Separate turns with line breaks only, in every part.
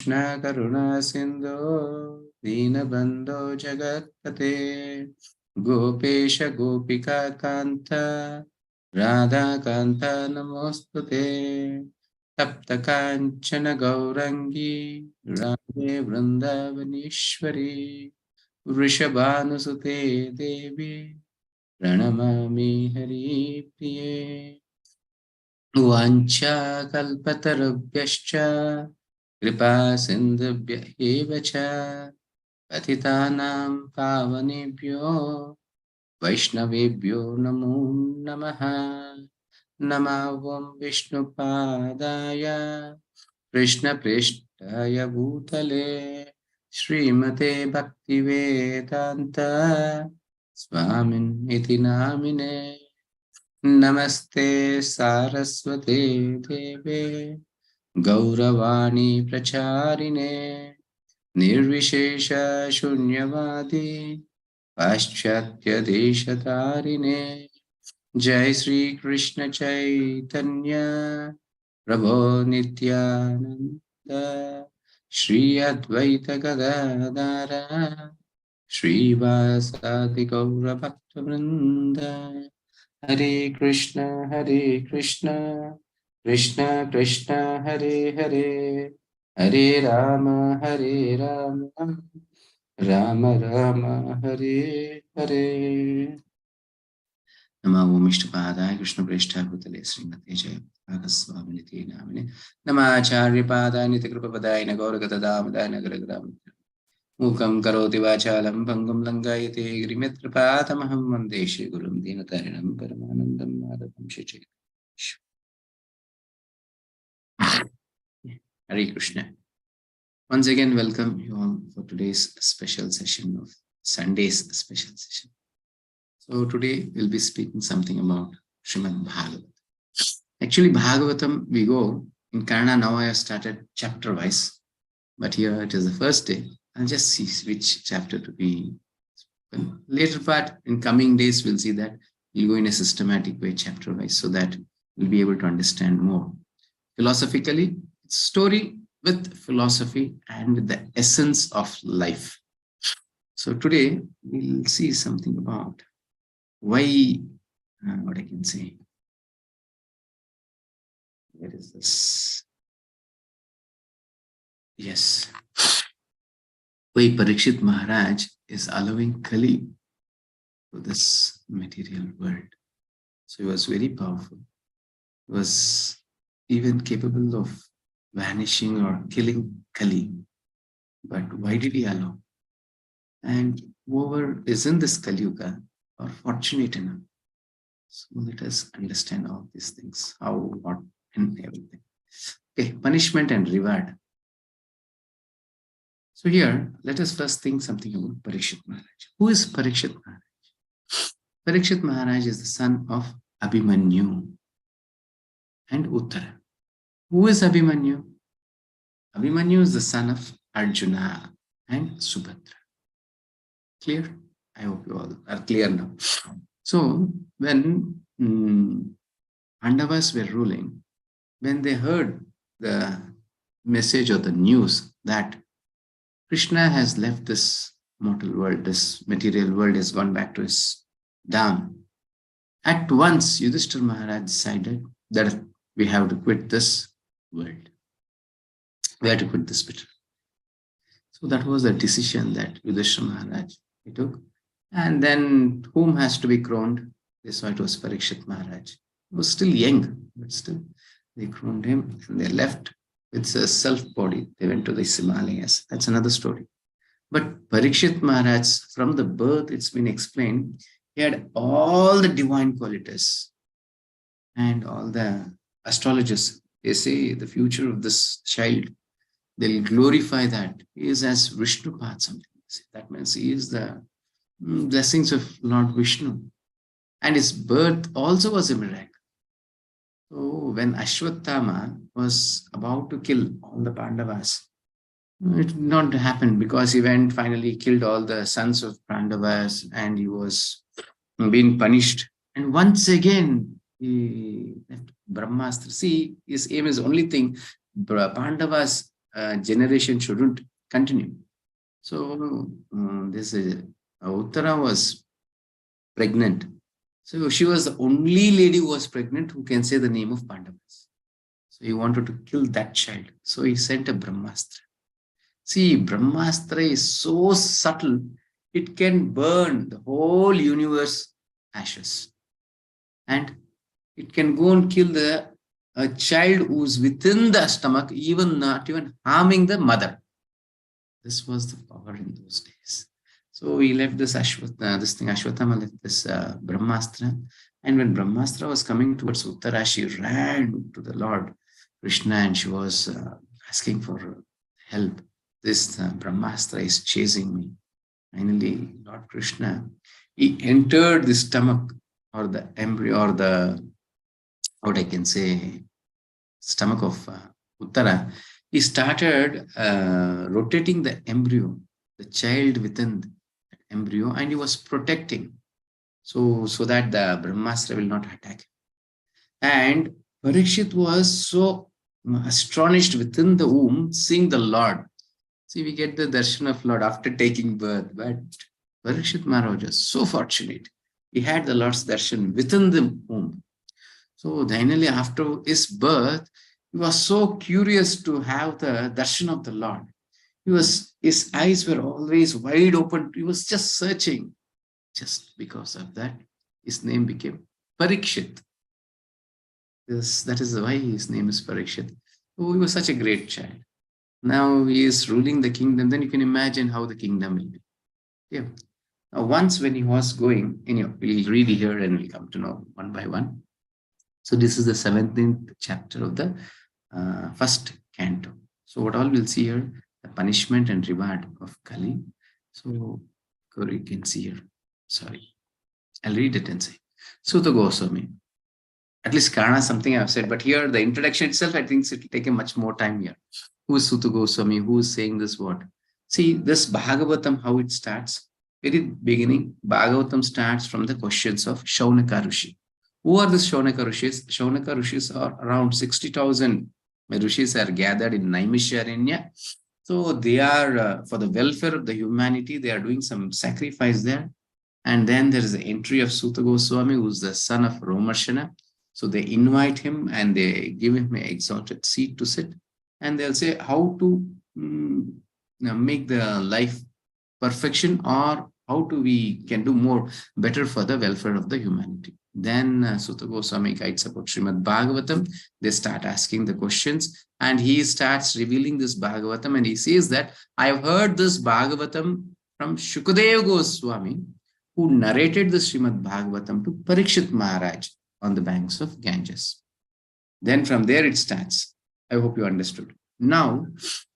Krishna Karuna Sindhu Dinabandho Jagatpate Gopesha Gopika Kanta Radha Kanta Namostute Tapta Kanchana Gaurangi Radhe Vrindavanishwari Vrishabhanusute Devi Pranamami Hari Priye Vancha Kalpatarubhyascha Kripa Sindhubhya eva cha Patitanam Pavanebhyo Vaishnavebhyo Namo Namaha Namavam Vishnu Padaya Krishna Prishtaya Bhutale Srimate Bhaktivedanta Swamin Iti Namine Namaste Saraswate Deve Gauravani Pracharine Nirvishesha Shunyavadi Paschatya Deshatarine Jai Sri Krishna Chaitanya Prabhu Nityananda Shri Advaita Gadadara Shri Vasadi Gaura Bhakta Vrinda Hare Krishna Krishna Krishna Hare Hare Hare Rama Rama Rama Hare Hare Namo Vishnupadaya Krishna Prishta Bhutale Srimate Jaya Bhagavaswaminiti Namine Namacharya Padaya Nitakrupapadaya Nagauragata Damadaya Nagaragram Mukam Karoti Vachalam Bangam Langayate Grimetrapatamaham Mandeshi Gurum Dinatarinam Paramanandam Madhavam Shichi Hare Krishna. Once again, welcome you all for today's special session of Sunday's special session. So today we'll be speaking something about Srimad Bhagavatam. Actually, Bhagavatam, we go in Kannada. Now I have started chapter wise, but here it is the first day. I'll just see which chapter to be. Later part, in coming days, we'll see that we'll go in a systematic way, chapter wise, so that we'll be able to understand more. Philosophically, it's story with philosophy and with the essence of life. So today we'll see something about why, what I can say. Where is this? Yes. Why Parikshit Maharaj is allowing Kali to this material world. So he was very powerful. He was even capable of vanishing or killing Kali. But why did he allow? And whoever is in this Kali Yuga are fortunate enough. So let us understand all these things, how, what, and everything. Okay, punishment and reward. So here, let us first think something about Parikshit Maharaj. Who is Parikshit Maharaj? Parikshit Maharaj is the son of Abhimanyu and Uttara. Who is Abhimanyu? Abhimanyu is the son of Arjuna and Subhadra. Clear? I hope you all are clear now. So when Pandavas were ruling, when they heard the message or the news that Krishna has left this mortal world, this material world has gone back to his dham, at once Yudhishthira Maharaj decided that we have to quit this world. We have to quit this picture. So that was the decision that Yudhishthira Maharaj he took. And then whom has to be crowned? This one, it was Parikshit Maharaj. He was still young, but still they crowned him and they left with a self-body. They went to the Himalayas. That's another story. But Parikshit Maharaj, from the birth, it's been explained, he had all the divine qualities. And all the astrologers, they say the future of this child, they'll glorify that. He is as Vishnupad, something. That means he is the blessings of Lord Vishnu. And his birth also was a miracle. So when Ashwatthama was about to kill all the Pandavas, it did not happen because he went finally killed all the sons of Pandavas and he was being punished. And once again, he left Brahmastra. See, his aim is only thing, Pandavas generation shouldn't continue. So this Uttara was pregnant. So she was the only lady who was pregnant who can say the name of Pandavas. So he wanted to kill that child. So he sent a Brahmastra. See, Brahmastra is so subtle, it can burn the whole universe ashes. And it can go and kill a child who's within the stomach, even not even harming the mother. This was the power in those days. So he left this Ashwatthama left this Brahmastra. And when Brahmastra was coming towards Uttara, she ran to the Lord Krishna and she was asking for help. This Brahmastra is chasing me. Finally, Lord Krishna, he entered the stomach or the embryo or the, what I can say, stomach of Uttara. He started rotating the embryo, the child within the embryo, and he was protecting so that the Brahmastra will not attack him. And Parikshit was so astonished within the womb, seeing the Lord. See, we get the darshan of Lord after taking birth, but Parikshit Maharaj was so fortunate. He had the Lord's darshan within the womb. So finally, after his birth, he was so curious to have the darshan of the Lord. His eyes were always wide open. He was just searching. Just because of that, his name became Parikshit. That is why his name is Parikshit. Oh, he was such a great child. Now he is ruling the kingdom. Then you can imagine how the kingdom will be. Yeah. Now, once when he was going, we'll read here and we'll come to know one by one. So this is the 17th chapter of the first canto. So what all we'll see here, the punishment and reward of Kali. So you can see here. Sorry, I'll read it and say. Suta Goswami. At least Karna something I've said, but here the introduction itself, I think it will take a much more time here. Who is Suta Goswami? Who is saying this word? See, this Bhagavatam, how it starts. Very beginning, Bhagavatam starts from the questions of Shaunaka Rishi. Who are these Shaunaka Rishis? Shaunaka Rishis are around 60,000 Rishis are gathered in Naimisharanya. So they are, for the welfare of the humanity, they are doing some sacrifice there. And then there is the entry of Suta Goswami, who is the son of Romarshana. So they invite him and they give him an exalted seat to sit. And they'll say how to make the life perfection, or how we can do more better for the welfare of the humanity. Then Suta Goswami guides about Srimad Bhagavatam. They start asking the questions and he starts revealing this Bhagavatam, and he says that I have heard this Bhagavatam from Shukadeva Goswami, who narrated the Srimad Bhagavatam to Parikshit Maharaj on the banks of Ganges. Then from there it starts. I hope you understood. Now,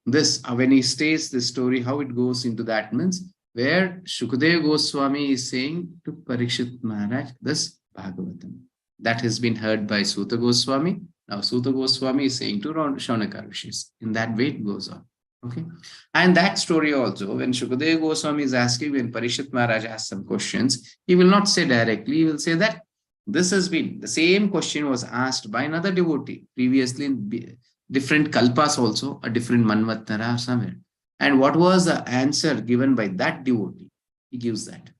this when he states the story, how it goes into that means where Shukadeva Goswami is saying to Parikshit Maharaj this Bhagavatam. That has been heard by Suta Goswami. Now Suta Goswami is saying to Shaunaka Rishis. In that way it goes on. Okay. And that story also, when Shukadeva Goswami is asking, when Parikshit Maharaj asks some questions, he will not say directly, he will say that this has been, the same question was asked by another devotee previously in different kalpas also, a different manvatara or somewhere. And what was the answer given by that devotee? He gives that.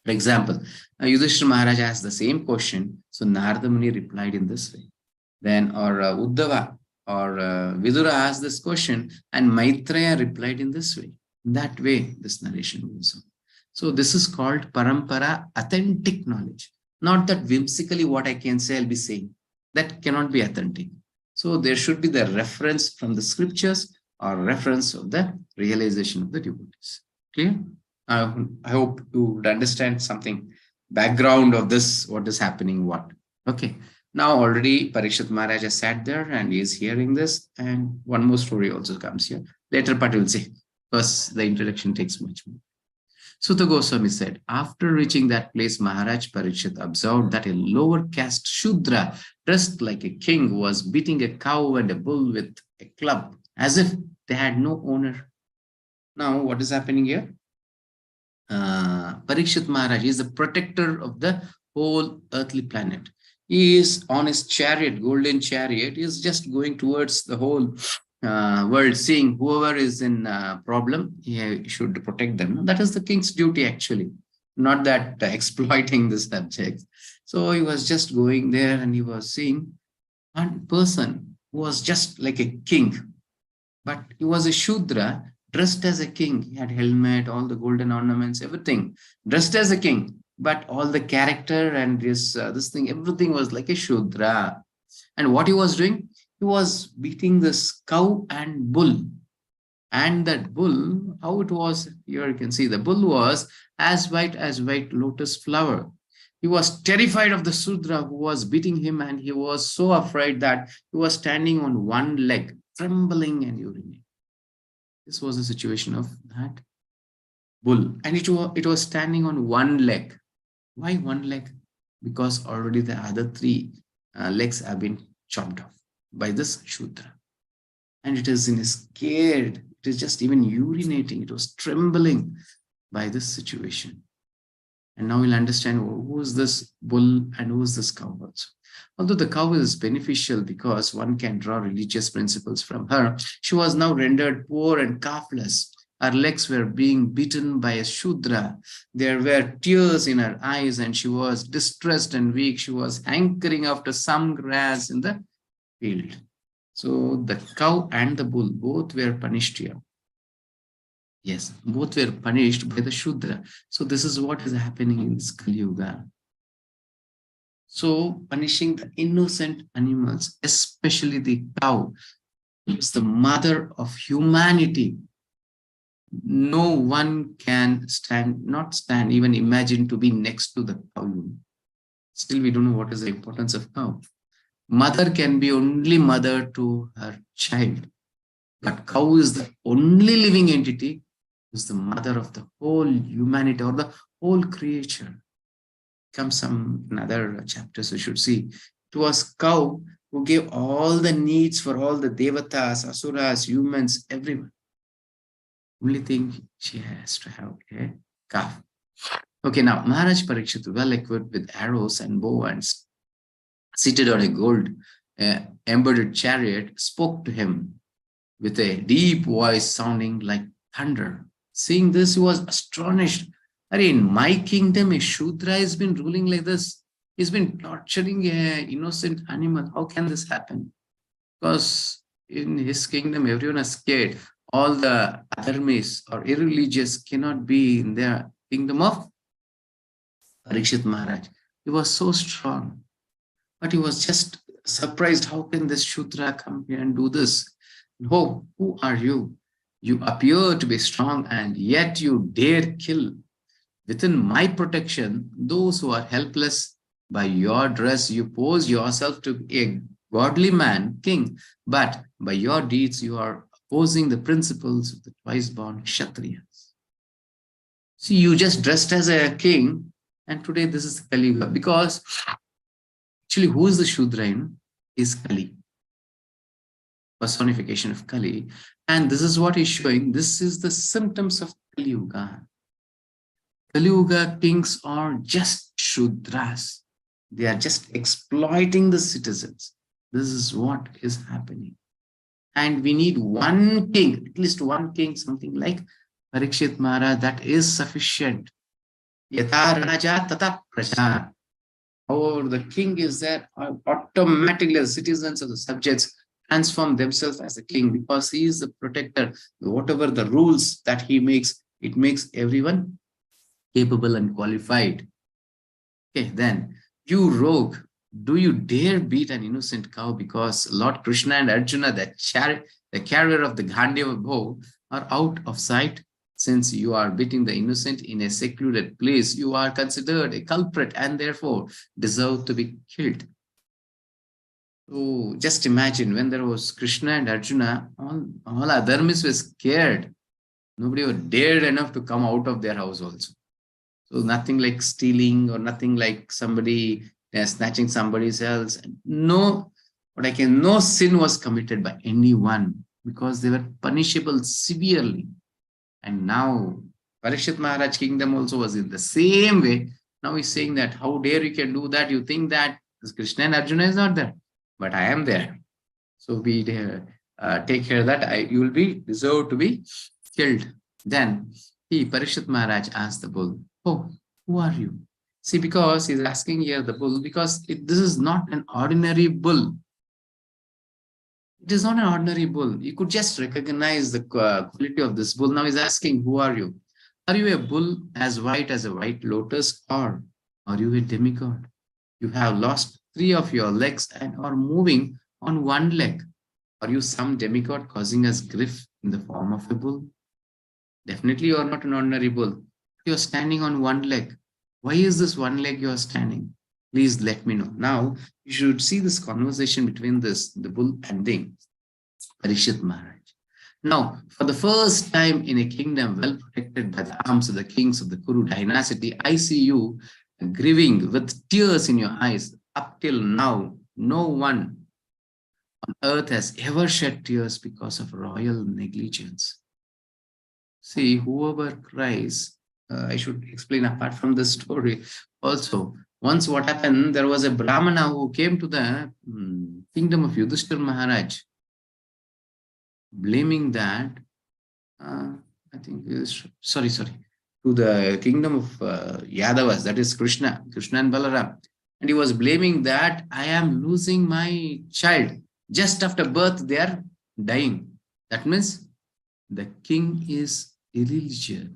For example, Yudhishthira Maharaj asked the same question. So Narada Muni replied in this way. Then, or Uddhava or Vidura asked this question and Maitreya replied in this way. In that way, this narration goes on. So this is called parampara, authentic knowledge. Not that whimsically what I can say, I'll be saying. That cannot be authentic. So there should be the reference from the scriptures or reference of the realization of the devotees. Clear? I hope you would understand something, background of this, what is happening, what. Okay. Now already Parikshit Maharaj has sat there and he is hearing this, and one more story also comes here. Later part will say, because the introduction takes much more. Suta Goswami said, after reaching that place, Maharaj Parikshit observed that a lower caste Shudra, dressed like a king, was beating a cow and a bull with a club, as if they had no owner. Now, what is happening here? Parikshit Maharaj is the protector of the whole earthly planet. He is on his chariot, golden chariot, he is just going towards the whole world, seeing whoever is in problem, he should protect them. That is the king's duty, actually, not that exploiting the subjects. So he was just going there and he was seeing one person who was just like a king, but he was a Shudra dressed as a king. He had helmet, all the golden ornaments, everything, dressed as a king. But all the character and this thing, everything was like a Shudra. And what he was doing, he was beating this cow and bull. And that bull, how it was, here you can see the bull was as white lotus flower. He was terrified of the Sudra who was beating him, and he was so afraid that he was standing on one leg, trembling and urinating. This was the situation of that bull. And it was standing on one leg. Why one leg? Because already the other three legs have been chopped off by this Shudra. And it is in a scared, it is just even urinating. It was trembling by this situation. And now we'll understand who is this bull and who is this cow also. Although the cow is beneficial because one can draw religious principles from her, she was now rendered poor and calfless. Her legs were being beaten by a Shudra. There were tears in her eyes and she was distressed and weak. She was hankering after some grass in the field. So the cow and the bull both were punished here. Yes, both were punished by the Shudra. So this is what is happening in this Kali Yuga. So punishing the innocent animals, especially the cow, is the mother of humanity. No one can not stand, even imagine to be next to the cow. Still, we don't know what is the importance of cow. Mother can be only mother to her child, but cow is the only living entity who is the mother of the whole humanity or the whole creature. Comes some another chapters we should see. It was cow who gave all the needs for all the devatas, asuras, humans, everyone. Only thing she has to have a calf. Okay, now Maharaj Parikshit, well equipped with arrows and bow and seated on a gold embroidered chariot, spoke to him with a deep voice sounding like thunder. Seeing this, he was astonished. In my kingdom, a Shudra has been ruling like this. He's been torturing an innocent animal. How can this happen? Because in his kingdom, everyone is scared. All the adharmis or irreligious cannot be in their kingdom of Parikshit Maharaj. He was so strong. But he was just surprised. How can this Shudra come here and do this? No, who are you? You appear to be strong and yet you dare kill. Within my protection, those who are helpless. By your dress, you pose yourself to be a godly man, king, but by your deeds, you are opposing the principles of the twice-born Kshatriyas. See, you just dressed as a king, and today this is Kali Yuga, because actually, who is the Shudra? Is Kali, personification of Kali, and this is what he's showing. This is the symptoms of Kali Yuga. Kali Yuga kings are just Shudras. They are just exploiting the citizens. This is what is happening. And we need one king, at least one king, something like Parikshit Maharaj, that is sufficient. Yatha Raja Tata Praja. However, the king is there, automatically the citizens or the subjects transform themselves as a king because he is the protector. Whatever the rules that he makes, it makes everyone capable and qualified. Okay, then, you rogue, do you dare beat an innocent cow? Because Lord Krishna and Arjuna, the carrier of the Gandhiva bow, are out of sight. Since you are beating the innocent in a secluded place, you are considered a culprit and therefore deserve to be killed. So just imagine when there was Krishna and Arjuna, all adharmis were scared. Nobody was dared enough to come out of their house also. So nothing like stealing or nothing like somebody snatching somebody else. No sin was committed by anyone because they were punishable severely. And now Parikshit Maharaj kingdom also was in the same way. Now he's saying that how dare you can do that? You think that Krishna and Arjuna is not there, but I am there. So be there. take care that you will be deserved to be killed. Then Parishit Maharaj asked the bull, oh, who are you? See, because he's asking here the bull, because this is not an ordinary bull. It is not an ordinary bull. You could just recognize the quality of this bull. Now he's asking, who are you? Are you a bull as white as a white lotus, or are you a demigod? You have lost 3 of your legs and are moving on 1 leg. Are you some demigod causing us grief in the form of a bull? Definitely you are not an ordinary bull. You are standing on 1 leg. Why is this 1 leg you are standing? Please let me know. Now, you should see this conversation between the bull and the Parishit Maharaj. Now, for the first time in a kingdom well protected by the arms of the kings of the Kuru dynasty, I see you grieving with tears in your eyes. Up till now, no one on earth has ever shed tears because of royal negligence. See, whoever cries, I should explain apart from this story also. Once what happened, there was a Brahmana who came to the kingdom of Yudhishthira Maharaj, blaming that, I think, to the kingdom of Yadavas, that is Krishna and Balaram. And he was blaming that I am losing my child. Just after birth, they are dying. That means the king is irreligious.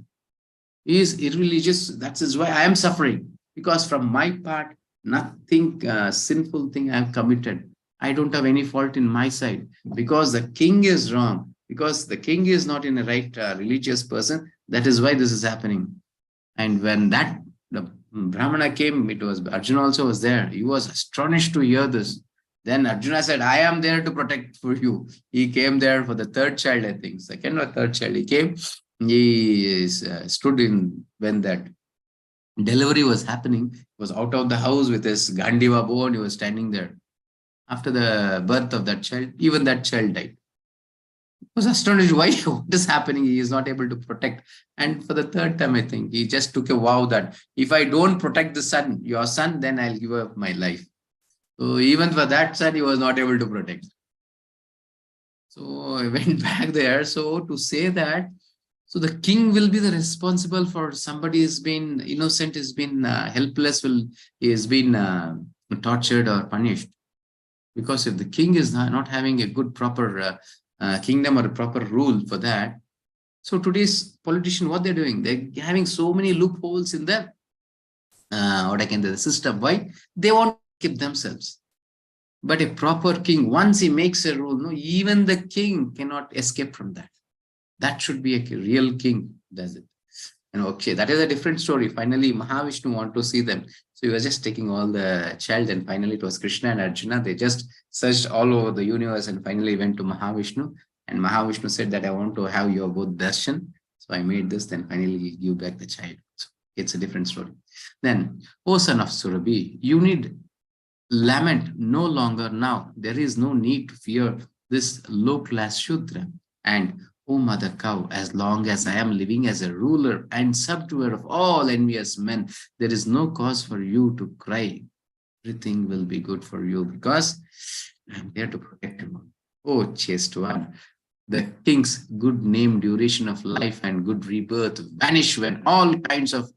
He is irreligious. That is why I am suffering. Because from my part, nothing sinful thing I have committed. I don't have any fault in my side. Because the king is wrong. Because the king is not in a right religious person. That is why this is happening. And when the Brahmana came, it was Arjuna also was there. He was astonished to hear this. Then Arjuna said, I am there to protect for you. He came there for the 3rd child, I think. 2nd or 3rd child. He came. He stood in when that delivery was happening. He was out of the house with his Gandiva bow and he was standing there. After the birth of that child, even that child died. He was astonished. Why? What is happening? He is not able to protect. And for the 3rd time, I think, he just took a vow that if I don't protect the son, your son, then I'll give up my life. So even for that son, he was not able to protect. So I went back there. So to say that, so the king will be the responsible for somebody who's been innocent, has been helpless, he has been tortured or punished. Because if the king is not having a good, proper kingdom or a proper rule for that, so today's politician, what they're doing, they're having so many loopholes in the the system. Why? They want to keep themselves. But a proper king, once he makes a rule, no, even the king cannot escape from that. That should be a real king, does it? And okay, that is a different story. Finally, Mahavishnu want to see them. So he was just taking all the child, and finally it was Krishna and Arjuna. They just searched all over the universe and finally went to Mahavishnu. And Mahavishnu said that I want to have your both darshan. So I made this, then finally give back the child. So it's a different story. Then, O son of Surabhi, you need lament no longer now. There is no need to fear this low-class Shudra. And O mother cow, as long as I am living as a ruler and subduer of all envious men, there is no cause for you to cry. Everything will be good for you because I am there to protect you. O chaste one, the king's good name, duration of life, and good rebirth vanish when all kinds of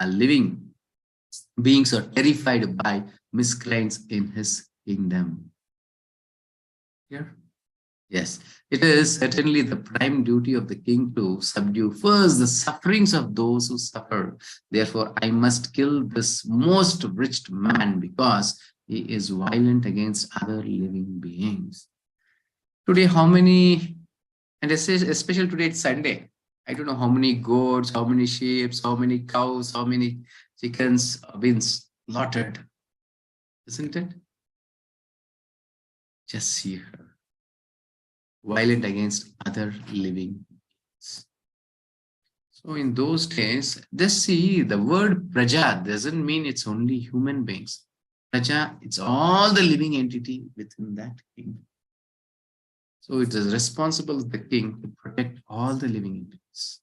living beings are terrified by miscreants in his kingdom. Here? Yes, it is certainly the prime duty of the king to subdue first the sufferings of those who suffer. Therefore, I must kill this most wretched man because he is violent against other living beings. Today, how many, and especially today it's Sunday, I don't know how many goats, how many sheep, how many cows, how many chickens have been slaughtered. Isn't it? Just see her. Violent against other living beings. So in those days, just see the word Praja doesn't mean it's only human beings. Praja, it's all the living entity within that kingdom. So it is responsible of the king to protect all the living entities.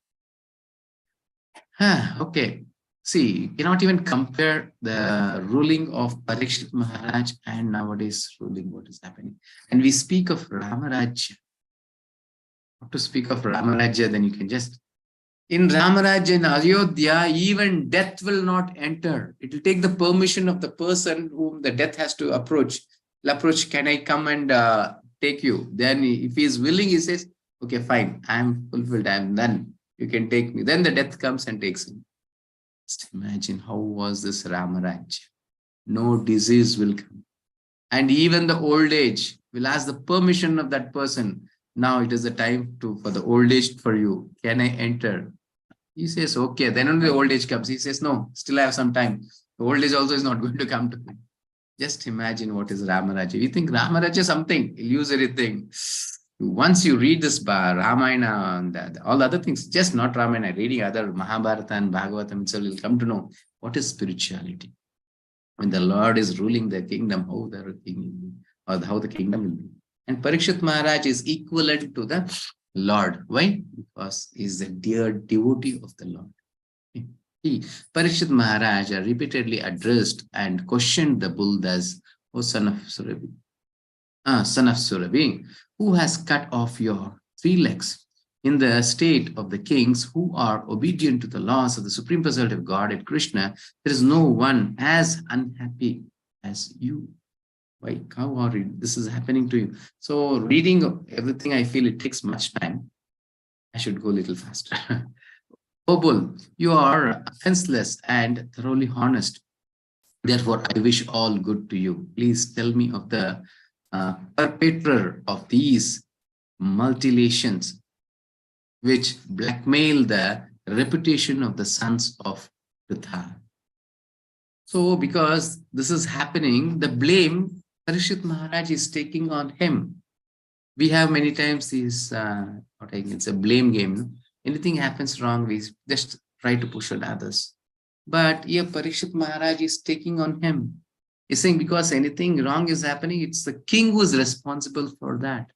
Okay. See, you cannot even compare the ruling of Parikshit Maharaj and nowadays ruling what is happening. And we speak of Ramaraj. To speak of Ramarajya, then you can just, in Ramarajya, in Ayodhya, even death will not enter. It will take the permission of the person whom the death has to approach. He'll approach, can I come and take you? Then if he is willing, he says, okay, fine, I am fulfilled, I am done. You can take me. Then the death comes and takes him. Just imagine how was this Ramarajya. No disease will come. And even the old age will ask the permission of that person. Now it is the time for the old age for you. Can I enter? He says, okay. Then only the old age comes. He says, no, still I have some time. The old age also is not going to come to me. Just imagine what is Ramarajya. We think Ramarajya is something, illusory thing. Once you read this Ramayana and all the other things, just not Ramayana, reading other Mahabharata and Bhagavatam itself, you'll come to know what is spirituality. When the Lord is ruling the kingdom, how the king or how the kingdom will be. And Parikshit Maharaj is equivalent to the Lord. Why? Because he is the dear devotee of the Lord. Parikshit Maharaj repeatedly addressed and questioned the bull thus, O son of Surabhi, who has cut off your 3 legs? In the state of the kings who are obedient to the laws of the Supreme Personality of Godhead Krishna, there is no one as unhappy as you. Why? How are you? This is happening to you. So reading everything, I feel it takes much time. I should go a little faster. O bull, you are offenseless and thoroughly honest. Therefore, I wish all good to you. Please tell me of the perpetrator of these mutilations, which blackmail the reputation of the sons of Giridhara. So, because this is happening, the blame Parikshit Maharaj is taking on him. We have many times these, it's a blame game. No? Anything happens wrong, we just try to push on others. But here Parikshit Maharaj is taking on him. He's saying because anything wrong is happening, it's the king who is responsible for that.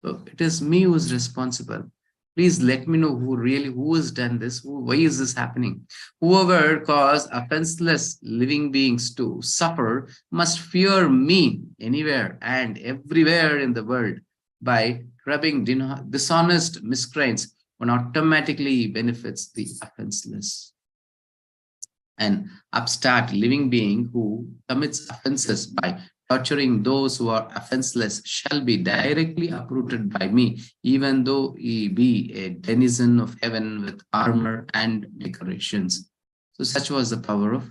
So it is me who is responsible. Please let me know who has done this, why is this happening? Whoever caused offenseless living beings to suffer must fear me anywhere and everywhere in the world. By grabbing dishonest miscreants, one automatically benefits the offenseless. An upstart living being who commits offenses by torturing those who are offenseless shall be directly uprooted by me, even though he be a denizen of heaven with armor and decorations. So such was the power of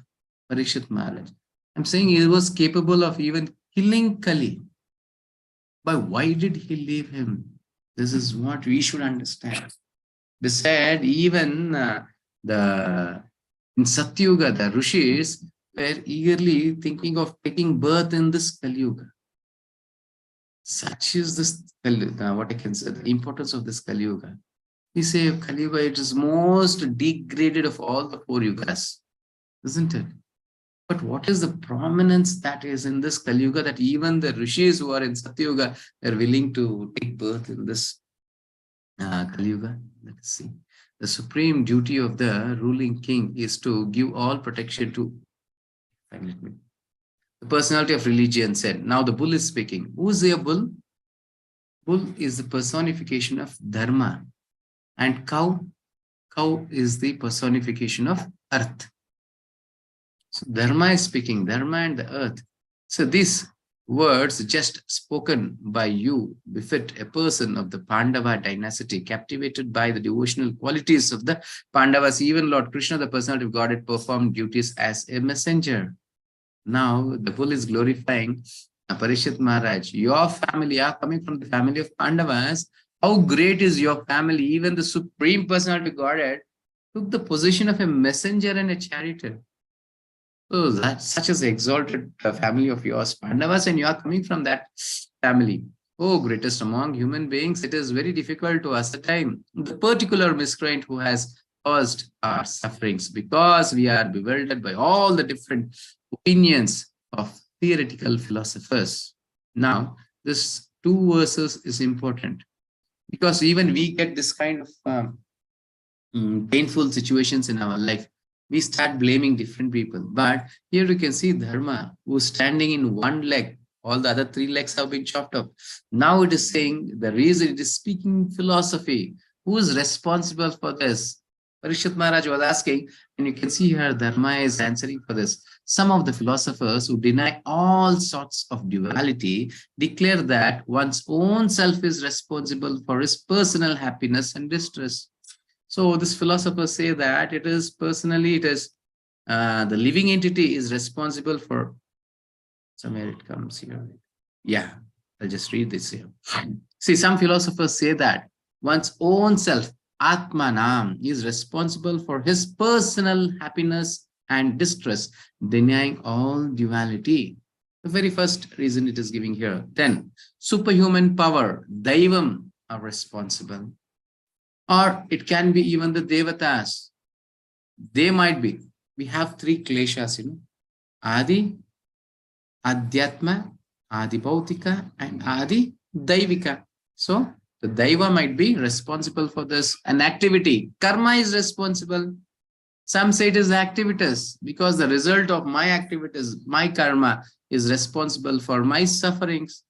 Parikshit Maharaj. I'm saying he was capable of even killing Kali. But why did he leave him? This is what we should understand. They said even in Satyuga, the Rishis were eagerly thinking of taking birth in this Kali Yuga. Such is this, what I can say, the importance of this Kali Yuga. We say Kali Yuga, it is most degraded of all the 4 Yugas, isn't it? But what is the prominence that is in this Kali Yuga that even the Rishis who are in Satyuga are willing to take birth in this Kali Yuga? Let's see. The supreme duty of the ruling king is to give all protection to the personality of religion said. Now the bull is speaking. Who is a bull? Bull is the personification of dharma. And cow is the personification of earth. So dharma is speaking, dharma and the earth. So these words just spoken by you befit a person of the Pandava dynasty, captivated by the devotional qualities of the Pandavas. Even Lord Krishna, the personality of God, had performed duties as a messenger. Now the bull is glorifying Parikshit Maharaj. Your family are coming from the family of Pandavas. How great is your family? Even the Supreme Personality of Godhead took the position of a messenger and a charioteer. So that's such as the exalted family of yours, Pandavas, and you are coming from that family. Oh, greatest among human beings, it is very difficult to ascertain the particular miscreant who has caused our sufferings, because we are bewildered by all the different opinions of theoretical philosophers. Now, this 2 verses is important, because even we get this kind of painful situations in our life. We start blaming different people. But here you can see Dharma, who's standing in one leg, All the other three legs have been chopped off. Now it is saying the reason, it is speaking philosophy. Who is responsible for this? Parishit Maharaj was asking, and you can see here Dharma is answering for this. Some of the philosophers who deny all sorts of duality declare that one's own self is responsible for his personal happiness and distress. So these philosophers say that it is personally, it is the living entity is responsible for, somewhere it comes here. Yeah, I'll just read this here. See, some philosophers say that one's own self, Atmanam, is responsible for his personal happiness and distress, denying all duality. The very first reason it is giving here. Then, superhuman power, Daivam, are responsible. Or it can be even the Devatas. They might be. We have three kleshas, Adi, Adhyatma, Adi Bhautika, and Adi Daivika. So the Daiva might be responsible for this. An activity, karma is responsible. Some say it is activities because the result of my activities, my karma, is responsible for my sufferings.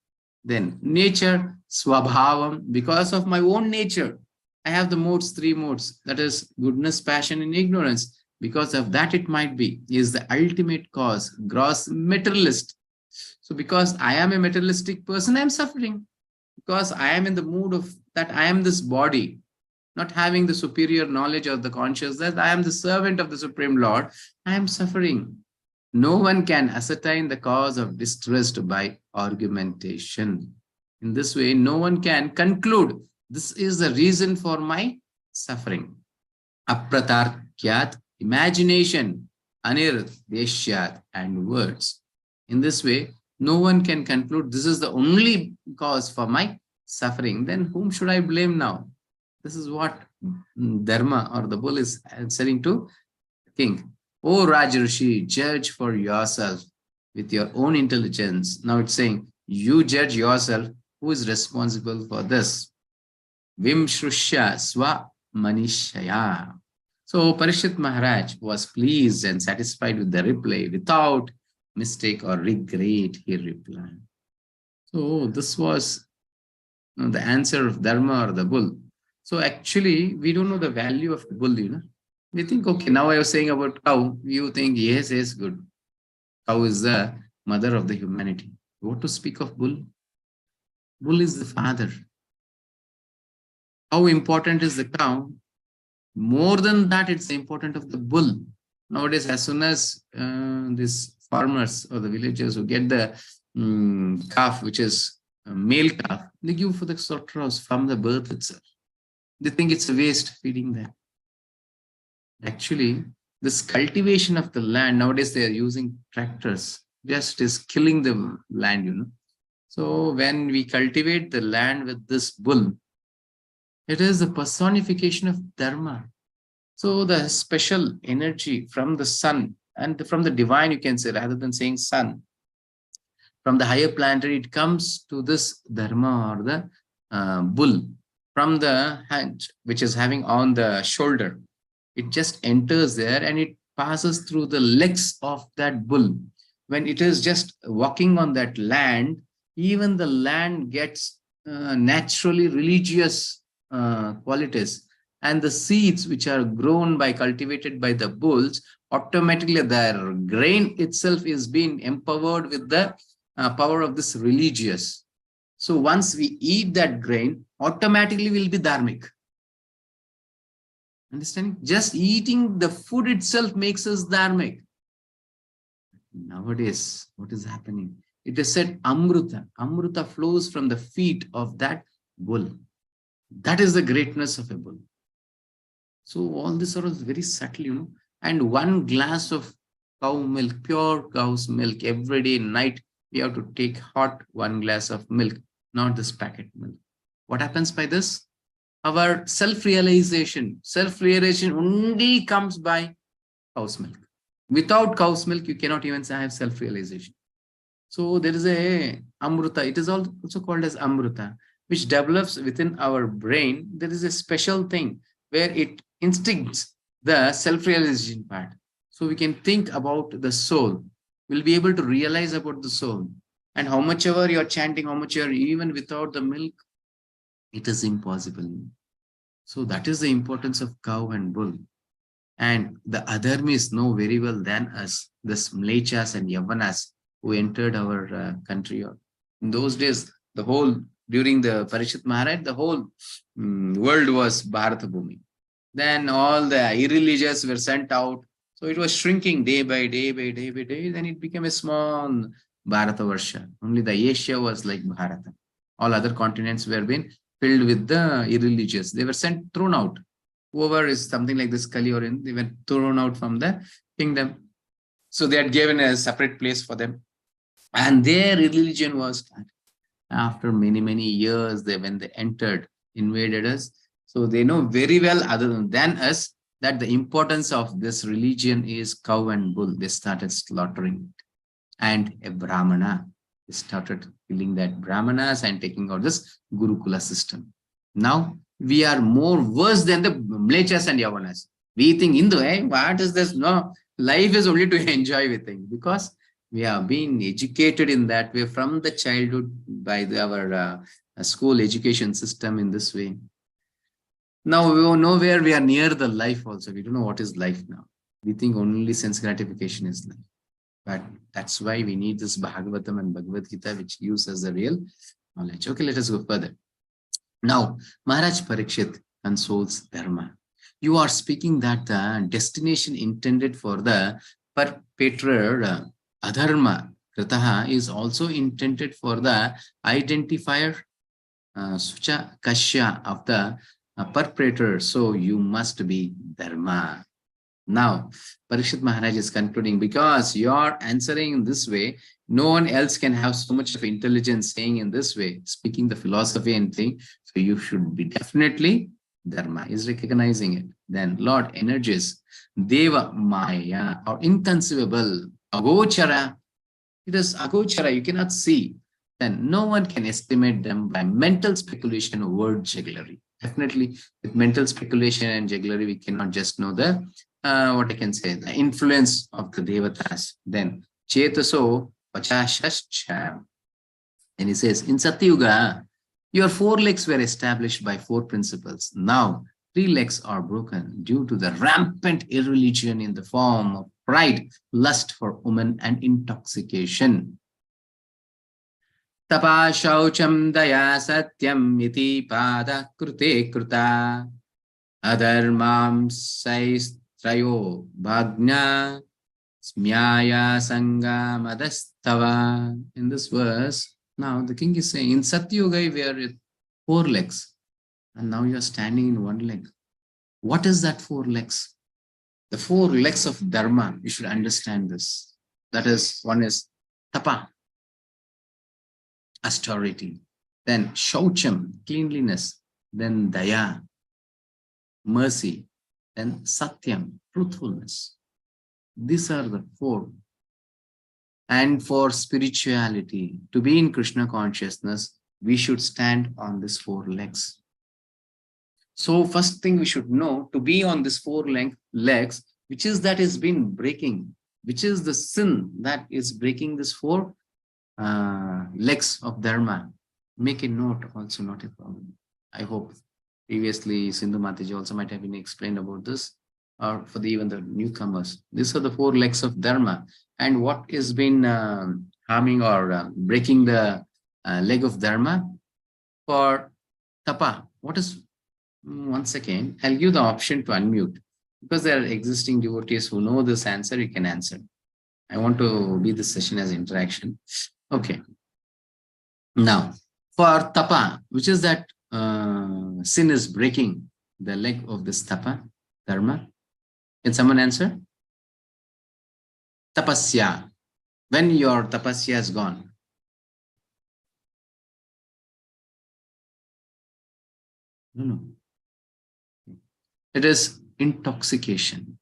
Then nature, swabhavam, because of my own nature. I have the modes, three modes, that is goodness, passion, and ignorance. Because of that, it might be, is the ultimate cause, gross materialist. So because I am a materialistic person, I am suffering. Because I am in the mood of that I am this body, not having the superior knowledge of the conscious, that I am the servant of the Supreme Lord, I am suffering. No one can ascertain the cause of distress by argumentation. In this way, no one can conclude this is the reason for my suffering. Apratarkyat, imagination, anirdeshyat, and words. In this way, no one can conclude this is the only cause for my suffering. Then whom should I blame now? This is what Dharma or the bull is answering to the king. O Rajarshi, judge for yourself with your own intelligence. Now it's saying, you judge yourself who is responsible for this. Vim Shrushya Swa Manishaya. So Parishit Maharaj was pleased and satisfied with the reply. Without mistake or regret, he replied. So this was the answer of Dharma or the bull. So actually, we don't know the value of the bull, We think, okay, now I was saying about cow, you think, yes, good. Cow is the mother of the humanity. What to speak of bull? Bull is the father. How important is the cow? More than that, it's important of the bull. Nowadays, as soon as these farmers or the villagers who get the calf, which is a male calf, they give for the slaughterhouse from the birth itself. They think it's a waste feeding them. Actually, this cultivation of the land, nowadays they are using tractors, just is killing the land, So when we cultivate the land with this bull, it is the personification of Dharma. So the special energy from the sun and from the divine, you can say, rather than saying sun, from the higher planetary, it comes to this Dharma or the bull. From the hand, which is having on the shoulder, it just enters there and it passes through the legs of that bull. When it is just walking on that land, even the land gets naturally religious qualities. And the seeds which are grown cultivated by the bulls, automatically their grain itself is being empowered with the power of this religious. So once we eat that grain, automatically we'll be dharmic. Understanding? Just eating the food itself makes us dharmic. Nowadays, what is happening? It is said Amruta. Amruta flows from the feet of that bull. That is the greatness of a bull. So all this are very subtle, And one glass of cow milk, pure cow's milk, every day, night, we have to take hot 1 glass of milk, not this packet milk. What happens by this? Our self-realization only comes by cow's milk. Without cow's milk, you cannot even have self-realization. So there is a Amruta. It is also called as Amruta, which develops within our brain. There is a special thing where it instincts the self-realization part. So we can think about the soul. We'll be able to realize about the soul. And how much ever you're chanting, how much you're even without the milk, it is impossible. So that is the importance of cow and bull. And the Adharmis know very well than us, this Mlechas and Yavanas who entered our country. In those days, the whole, during the Parishit Maharaj, the whole world was Bharata Bhumi. Then all the irreligious were sent out. So it was shrinking day by day by day by day. Then it became a small Bharata Varsha. Only the Asia was like Bharata. All other continents were being filled with the irreligious. They were thrown out. Whoever is something like this Kali or in, they were thrown out from the kingdom. So they had given a separate place for them. And their religion was started. After many, many years, when they entered, invaded us. So they know very well, other than us, that the importance of this religion is cow and bull. They started slaughtering it. And a Brahmana, they started killing that Brahmanas and taking out this Gurukula system. Now, we are more worse than the Mlechas and Yavanas. We think, Hindu, what is this? No, life is only to enjoy, we think, because we have been educated in that way from the childhood by our school education system in this way. Now we know where we are near the life also. We don't know what is life now. We think only sense gratification is life. But that's why we need this Bhagavatam and Bhagavad Gita, which gives us the real knowledge. Okay, let us go further. Now, Maharaj Parikshit consoles Dharma. You are speaking that the destination intended for the perpetrator Adharma Kritaha is also intended for the identifier Sucha Kashya of the perpetrator. So you must be Dharma. Now, Parikshit Maharaj is concluding, because you are answering in this way, no one else can have so much of intelligence saying in this way, speaking the philosophy and thing. So you should be definitely Dharma. Is recognizing it. Then Lord energies, Deva Maya, or inconceivable, Agochara. It is Agochara, you cannot see. Then no one can estimate them by mental speculation or word jugglery. Definitely, with mental speculation and jugglery, we cannot just know the what I can say, the influence of the Devatas. Then Chetaso Pachashascha. And he says, in Satyuga, your 4 legs were established by 4 principles. Now 3 legs are broken due to the rampant irreligion in the form of pride, lust for women, and intoxication. Tapa shaucham daya satyam iti pada krute kruta adharmam saistrayo bhagna smyaya sangha madastava. In this verse, now the king is saying, in Satyuga we are with 4 legs, and now you are standing in 1 leg. What is that 4 legs? The 4 legs of Dharma, you should understand this. That is, one is Tapa, austerity. Then Shaucham, cleanliness. Then Daya, mercy. Then Satyam, truthfulness. These are the 4. And for spirituality, to be in Krishna consciousness, we should stand on these 4 legs. So first thing we should know, to be on these 4 legs, which is that is been breaking, which is the sin that is breaking these 4 legs of Dharma. Make a note also, not a problem. I hope previously Sindhu Mataji also might have been explained about this, or for even the newcomers. These are the 4 legs of Dharma. And what is been harming or breaking the leg of Dharma? For Tapa, what is, one second, I'll give the option to unmute, because there are existing devotees who know this answer, you can answer. I want to be this session as interaction. Okay. Now, for Tapa, which is that sin is breaking the leg of this Tapa, Dharma. Can someone answer? Tapasya. When your tapasya is gone. No. It is intoxication.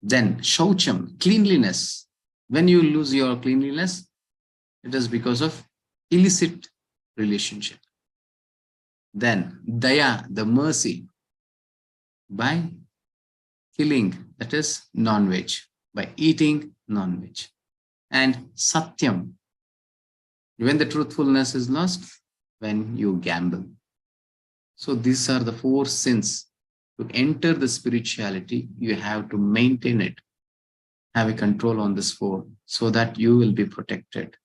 Then Shaucham, cleanliness. When you lose your cleanliness, it is because of illicit relationship. Then Daya, the mercy, by killing, that is non-veg, by eating non-veg. And Satyam, When the truthfulness is lost, when you gamble. So these are the 4 sins. To enter the spirituality, you have to maintain it, have a control on this 4, so that you will be protected,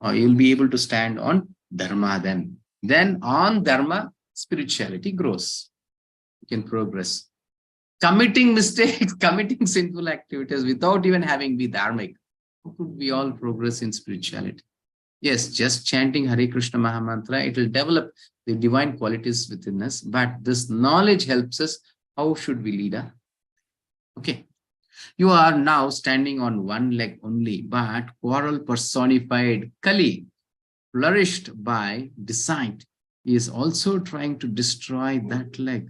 or you'll be able to stand on dharma then. Then on dharma, spirituality grows. You can progress. Committing mistakes, committing sinful activities without even having be dharmic, how could we all progress in spirituality? Yes, just chanting Hare Krishna Mahamantra, it will develop the divine qualities within us, but this knowledge helps us. How should we lead? Okay. You are now standing on one leg only, but quarrel personified Kali, flourished by deceit, is also trying to destroy that leg.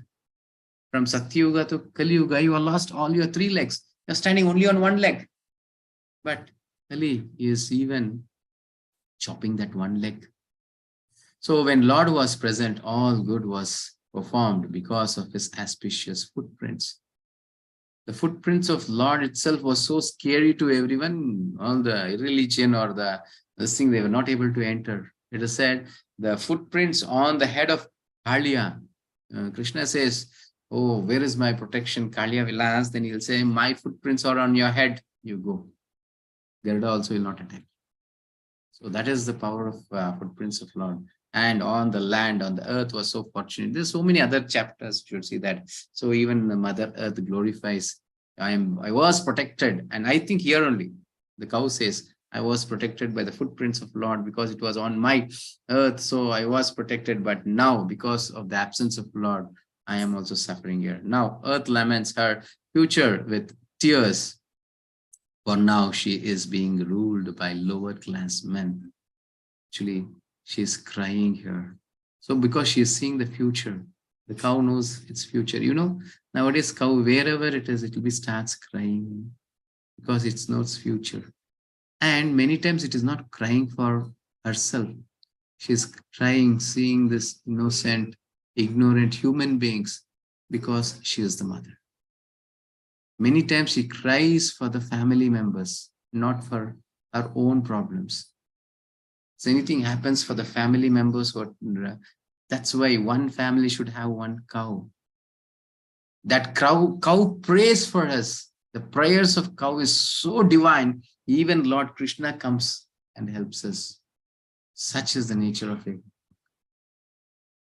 From Satyuga to Kali Yuga, you have lost all your 3 legs. You're standing only on one leg. But Kali is even chopping that one leg. So when Lord was present, all good was performed because of his auspicious footprints. The footprints of Lord itself was so scary to everyone. All the religion or this thing, they were not able to enter. It is said the footprints on the head of Kalia. Krishna says, oh, where is my protection? Kalia will ask, then he'll say, my footprints are on your head. You go. Garuda also will not attack. So that is the power of footprints of Lord. And on the land, on the earth was so fortunate. There's so many other chapters, you should see that. So even the Mother Earth glorifies, I was protected. And I think here only, the cow says, I was protected by the footprints of Lord because it was on my earth. So I was protected. But now, because of the absence of Lord, I am also suffering here. Now, earth laments her future with tears. For now, she is being ruled by lower class men. Actually, she is crying here. So because she is seeing the future, the cow knows its future. You know, nowadays cow, wherever it is, it will be starts crying because it knows future. And many times it is not crying for herself. She is crying, seeing this innocent, ignorant human beings because she is the mother. Many times she cries for the family members, not for her own problems. So anything happens for the family members, that's why one family should have one cow. That cow prays for us. The prayers of cow is so divine. Even Lord Krishna comes and helps us. Such is the nature of it.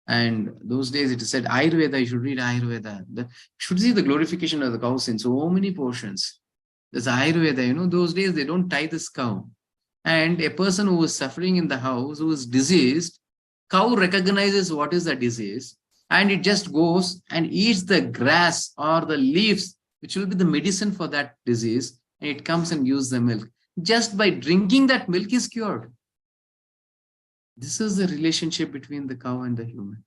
And those days it is said, Ayurveda, you should read Ayurveda. You should see the glorification of the cows in so many portions. There's Ayurveda, those days they don't tie this cow. And a person who is suffering in the house, who is diseased, cow recognizes what is the disease, and it just goes and eats the grass or the leaves, which will be the medicine for that disease, and it comes and gives the milk. Just by drinking that milk is cured. This is the relationship between the cow and the human.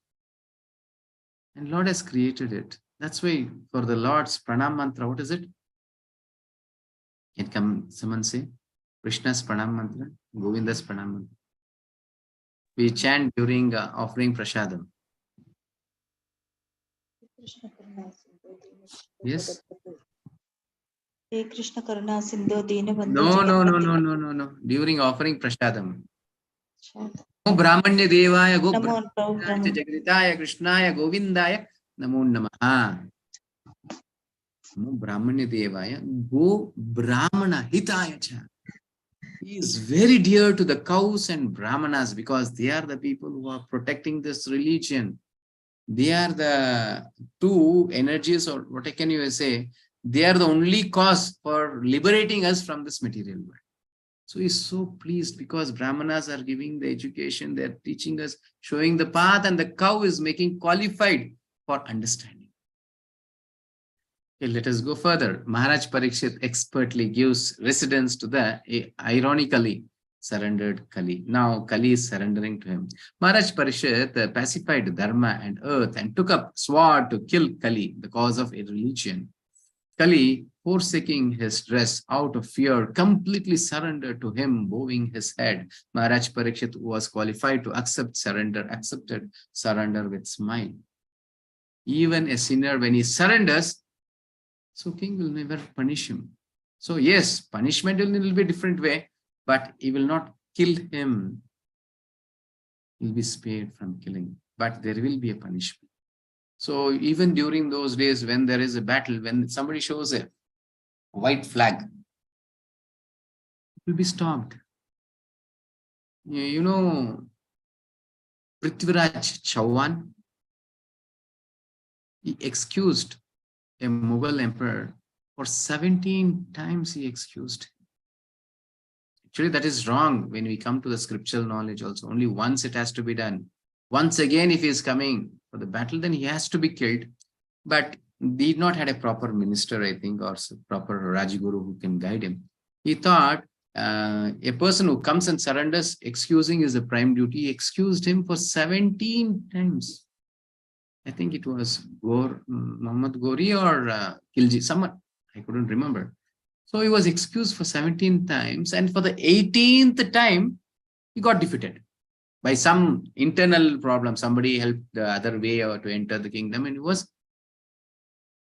And Lord has created it. That's why for the Lord's pranam mantra, what is it? Can someone say? Krishna's pranam mantra, Govinda's pranam mantra. We chant during offering prasadam. Yes?
Hey Krishna Karuna Sindhu Dina Bandhu
No. During offering prasadam. Namo Brahmanya Devaya Go Jagritaya Krishnaya Govindaya Namo Namaha. Namo Brahmanya Devaya Go Brahmana Hitaya Cha. He is very dear to the cows and brahmanas because they are the people who are protecting this religion. They are the 2 energies, or what can you say? They are the only cause for liberating us from this material world. So he's so pleased because brahmanas are giving the education, they're teaching us, showing the path, and the cow is making qualified for understanding. Okay, let us go further. Maharaj Parikshit expertly gives residence to the ironically surrendered Kali. Now Kali is surrendering to him. Maharaj Parikshit pacified Dharma and earth and took up sword to kill Kali, the cause of a religion. Kali, forsaking his dress out of fear, completely surrendered to him, bowing his head. Maharaj Parikshit was qualified to accepted surrender with smile. Even a sinner, when he surrenders, so king will never punish him. So yes, punishment will be a different way, but he will not kill him. He'll be spared from killing, but there will be a punishment. So even during those days when there is a battle, when somebody shows a white flag, it will be stopped. You know, Prithviraj Chauhan, he excused a Mughal emperor for 17 times he excused. Actually, that is wrong when we come to the scriptural knowledge also. Only once it has to be done. Once again, if he is coming for the battle, then he has to be killed. But he did not have a proper minister, I think, or proper Rajguru who can guide him. He thought a person who comes and surrenders, excusing is the prime duty. He excused him for 17 times. I think it was Muhammad Gori or Khilji, someone, I couldn't remember. So he was excused for 17 times, and for the 18th time, he got defeated by some internal problem. Somebody helped the other way to enter the kingdom, and it was.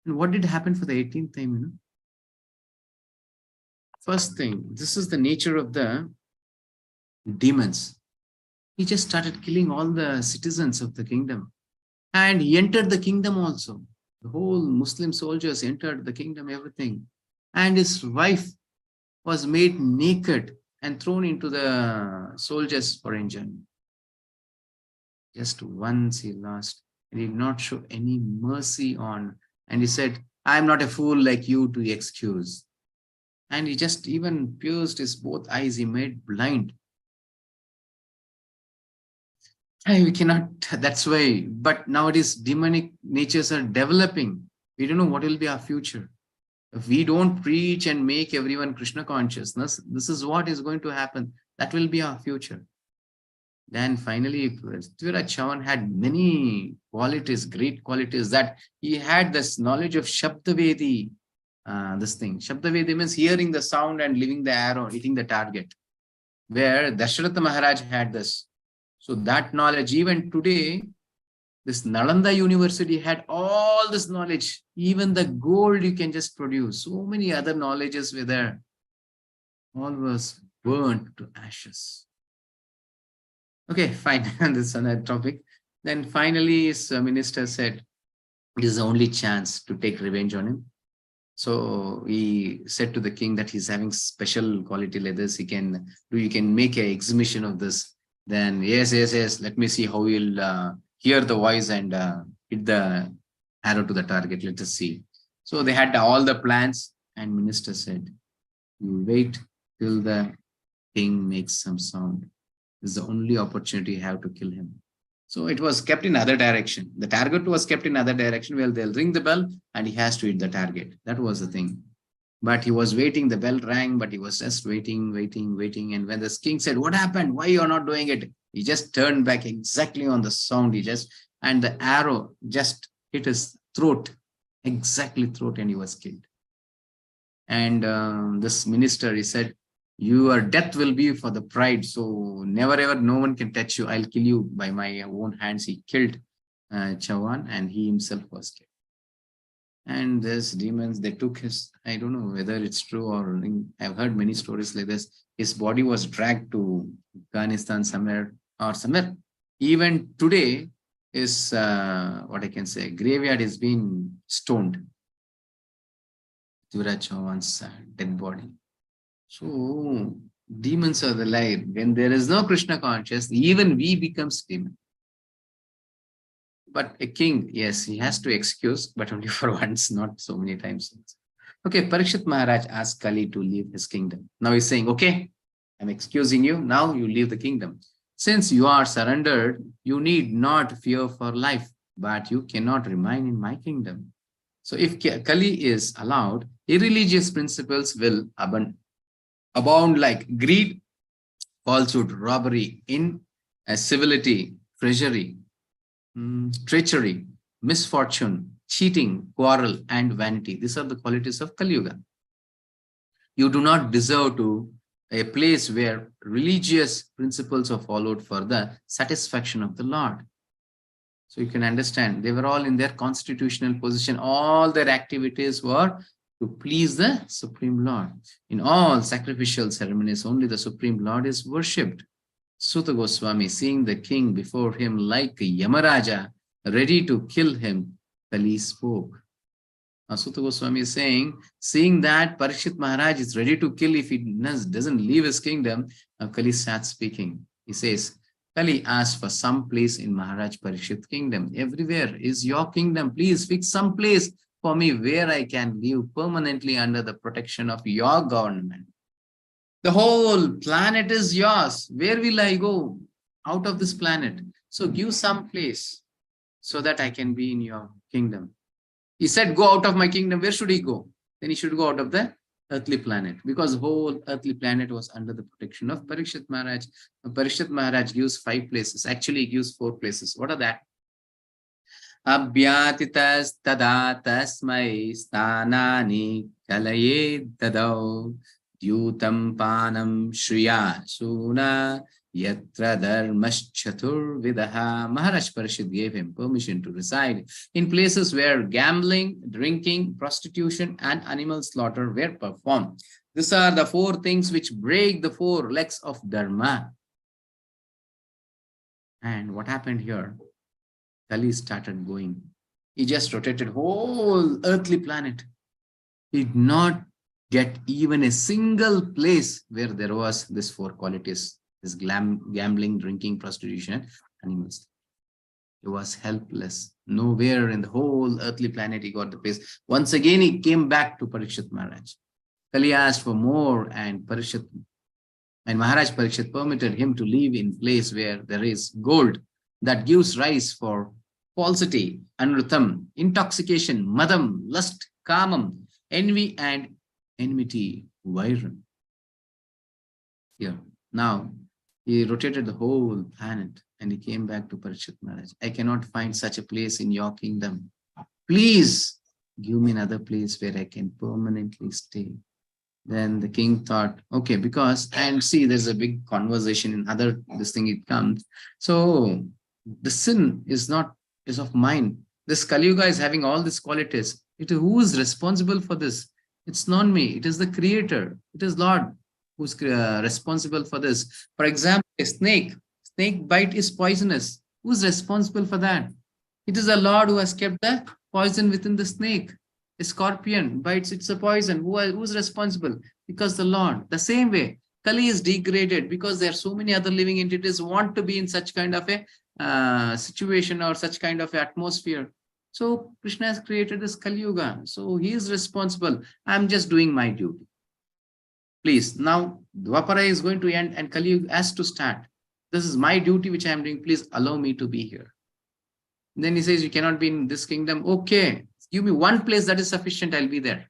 And what did happen for the 18th time? You know, first thing, this is the nature of the demons. He just started killing all the citizens of the kingdom, and he entered the kingdom also. The whole Muslim soldiers entered the kingdom, everything. And his wife was made naked and thrown into the soldiers for enjoyment. Just once he lost, and he did not show any mercy on. And he said, I am not a fool like you to excuse. And he just even pierced his both eyes. He made blind. We cannot, that's why. But nowadays, demonic natures are developing. We don't know what will be our future. If we don't preach and make everyone Krishna consciousness, this is what is going to happen. That will be our future. Then finally, Prithviraj Chauhan had many qualities, great qualities, that he had this knowledge of Shabdavedi, this thing. Shabdavedi means hearing the sound and leaving the arrow, hitting the target, where Dasharatha Maharaj had this. So that knowledge, even today, this Nalanda University had all this knowledge. Even the gold you can just produce. So many other knowledges were there. All was burnt to ashes. Okay, fine. This is another topic. Then finally, his minister said, it is the only chance to take revenge on him. So he said to the king that he's having special quality leathers. You can make an exhibition of this. Then yes, let me see how you'll hear the voice and hit the arrow to the target. Let us see. So they had all the plans, and minister said, you wait till the king makes some sound. This is the only opportunity you have to kill him. So it was kept in other direction. The target was kept in other direction. Well, they'll ring the bell and he has to hit the target. That was the thing. But he was waiting. The bell rang, but he was just waiting. And when the king said, what happened? Why you're not doing it? He just turned back exactly on the sound. And the arrow just hit his throat, exactly throat, and he was killed. And this minister, he said, your death will be for the pride. So never ever, no one can touch you. I'll kill you by my own hands. He killed Chauhan, and he himself was killed. And these demons, they took his, I don't know whether it's true or I've heard many stories like this. His body was dragged to Afghanistan somewhere. Even today is what I can say, graveyard is being stoned. Prithviraj Chauhan's dead body. So demons are the light. When there is no Krishna consciousness, even we becomes demon. But a king, yes, he has to excuse, but only for once, not so many times. Okay, Parikshit Maharaj asked Kali to leave his kingdom. Now he's saying, okay, I'm excusing you. Now you leave the kingdom. Since you are surrendered, you need not fear for life, but you cannot remain in my kingdom. So if Kali is allowed, irreligious principles will abound like greed, falsehood, robbery, incivility, treachery, misfortune, cheating, quarrel, and vanity. These are the qualities of Kali Yuga. You do not deserve to a place where religious principles are followed for the satisfaction of the Lord. So you can understand, they were all in their constitutional position. All their activities were to please the Supreme Lord. In all sacrificial ceremonies, only the Supreme Lord is worshipped. Suta Goswami, seeing the king before him like a Yamaraja, ready to kill him, Kali spoke. Suta Goswami is saying, seeing that Parikshit Maharaj is ready to kill if he doesn't leave his kingdom, Kali starts speaking. He says, Kali asked for some place in Maharaj Parikshit kingdom. Everywhere is your kingdom. Please fix some place for me where I can live permanently under the protection of your government. The whole planet is yours. Where will I go out of this planet? So give some place so that I can be in your kingdom. He said, go out of my kingdom. Where should he go? Then he should go out of the earthly planet, because the whole earthly planet was under the protection of Parikshit Maharaj. Parikshit Maharaj gives 5 places. Actually, he gives 4 places. What are that? Abhyatitas tada tasmai sthanani kalaye dadau dyutam panam shriya suna yatra dharmaschatur vidaha. Maharaj Parikshit gave him permission to reside in places where gambling, drinking, prostitution, and animal slaughter were performed. These are the 4 things which break the 4 legs of Dharma. And what happened here? Kali started going. He just rotated whole earthly planet. He did not get even a single place where there was this 4 qualities, this gambling, drinking, prostitution, animals. He was helpless. Nowhere in the whole earthly planet he got the place. Once again, he came back to Parikshit Maharaj. Kali asked for more, and Maharaj Parikshit permitted him to live in place where there is gold that gives rise for falsity, anrutam, intoxication, madam, lust, kamam, envy, and enmity, vairan. Here, now, he rotated the whole planet and he came back to Parikshit Maharaj. I cannot find such a place in your kingdom. Please give me another place where I can permanently stay. Then the king thought, okay, because, and see, there's a big conversation in this thing it comes. So the sin is of mine. This Kali Yuga is having all these qualities. Who is responsible for this? It's not me. It is the creator. It is Lord who's responsible for this. For example, a snake bite is poisonous. Who's responsible for that? It is the Lord who has kept the poison within the snake. A scorpion bites, it's a poison. Who's responsible? Because the Lord. The same way, Kali is degraded because there are so many other living entities who want to be in such kind of a situation or such kind of atmosphere. So Krishna has created this Kali Yuga. So he is responsible. I'm just doing my duty. Please, now Dwapara is going to end and Kali Yuga has to start. This is my duty which I am doing. Please allow me to be here. Then he says, you cannot be in this kingdom. Okay, give me one place that is sufficient. I'll be there.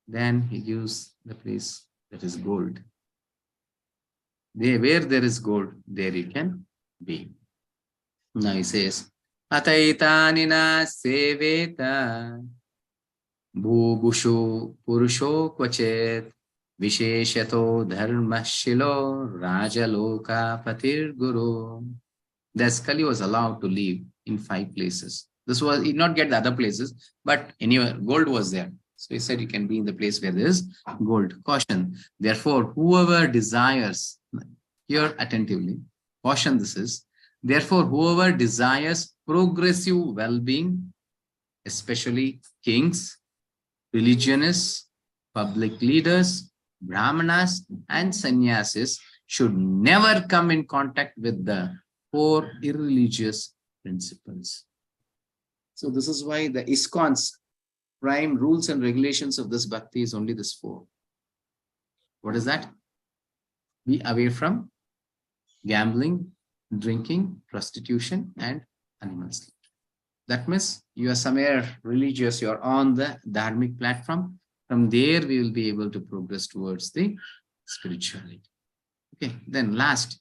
Then he gives the place that is gold. Where there is gold, there you can be. Now he says, Ataitanina seveta bhubushu purusho kvachet visheshato dharmashilo rajaloka patir guru. Thus Kali was allowed to live in 5 places. This was, he did not get the other places, but anyway, gold was there. So he said you can be in the place where there is gold. Caution. Therefore, whoever desires, hear attentively, caution this is, therefore, whoever desires progressive well-being, especially kings, religionists, public leaders, brahmanas, and sannyasis, should never come in contact with the 4 irreligious principles. So this is why the ISKCON's prime rules and regulations of this bhakti is only this 4. What is that? Be away from gambling, drinking, prostitution, and animal slaughter. That means you are somewhere religious, you are on the dharmic platform. From there, we will be able to progress towards the spirituality. Okay, then last,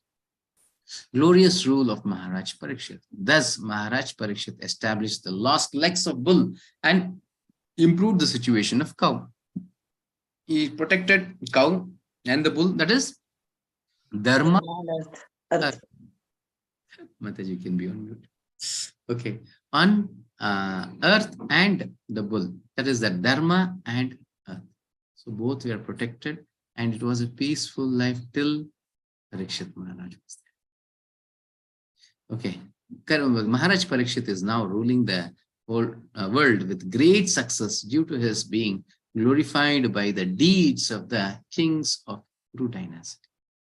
glorious rule of Maharaj Parikshit. Thus, Maharaj Parikshit established the lost legs of bull and improved the situation of cow. He protected cow and the bull, that is Dharma. Mataji can be on mute. Okay, on earth and the bull, that is the Dharma and earth. So both were protected and it was a peaceful life till Parikshit Maharaj was there. Okay. Maharaj Parikshit is now ruling the whole world with great success due to his being glorified by the deeds of the kings of Kuru dynasty.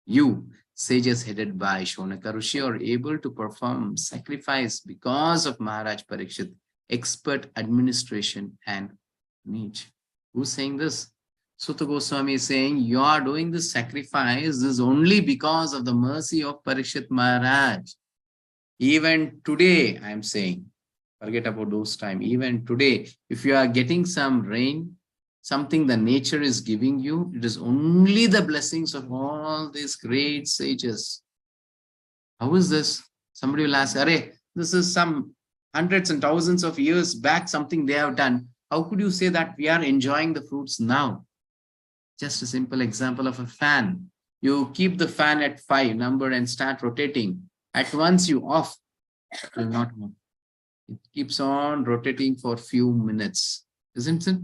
You, sages headed by Shonaka Rishi, are able to perform sacrifice because of Maharaj Parikshit, expert administration and niche. Who's saying this? Sutta Goswami is saying, you are doing this sacrifice is only because of the mercy of Parikshit Maharaj. Even today, I am saying, forget about those time. Even today, if you are getting some rain, something the nature is giving you, it is only the blessings of all these great sages. How is this? Somebody will ask, Arey, this is some hundreds and thousands of years back, something they have done. How could you say that we are enjoying the fruits now? Just a simple example of a fan. You keep the fan at 5 number and start rotating. At once you off, it will not move. It keeps on rotating for a few minutes, isn't it?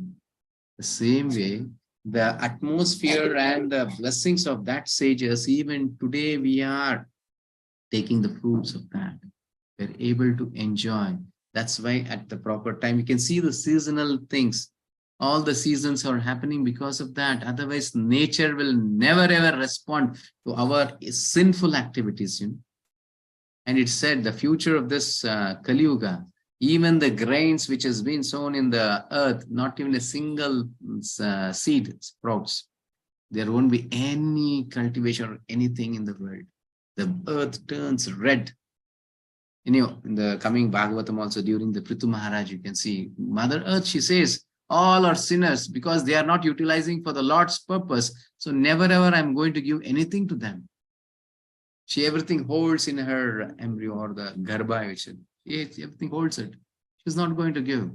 The same way, the atmosphere and the blessings of that sages, even today we are taking the fruits of that. We're able to enjoy. That's why at the proper time, you can see the seasonal things. All the seasons are happening because of that. Otherwise, nature will never ever respond to our sinful activities. And it said the future of this Kali Yuga, even the grains which has been sown in the earth, not even a single seed sprouts. There won't be any cultivation or anything in the world. The earth turns red. In the coming Bhagavatam also during the Prithu Maharaj, you can see Mother Earth, she says, all are sinners because they are not utilizing for the Lord's purpose. So never ever I'm going to give anything to them. She everything holds in her embryo or the garbha, everything holds it. She's not going to give.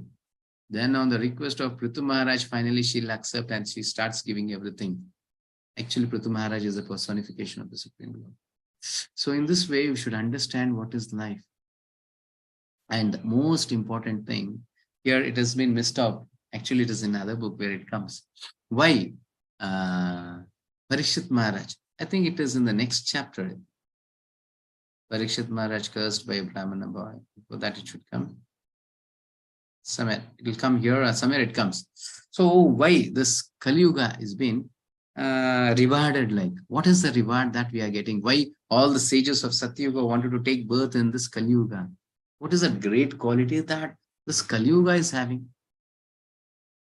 Then on the request of Prithu Maharaj, finally she'll accept and she starts giving everything. Actually, Prithu Maharaj is a personification of the Supreme Lord. So in this way, you should understand what is life. And the most important thing, here it has been missed out. Actually, it is in another book where it comes. Why? Parikshit Maharaj. I think it is in the next chapter. Parikshit Maharaj cursed by a Brahmana boy. For that it should come. Somewhere it will come here or somewhere it comes. So why this Kali Yuga is being rewarded like? What is the reward that we are getting? Why all the sages of Satyuga wanted to take birth in this Kali Yuga? What is that great quality that this Kali Yuga is having?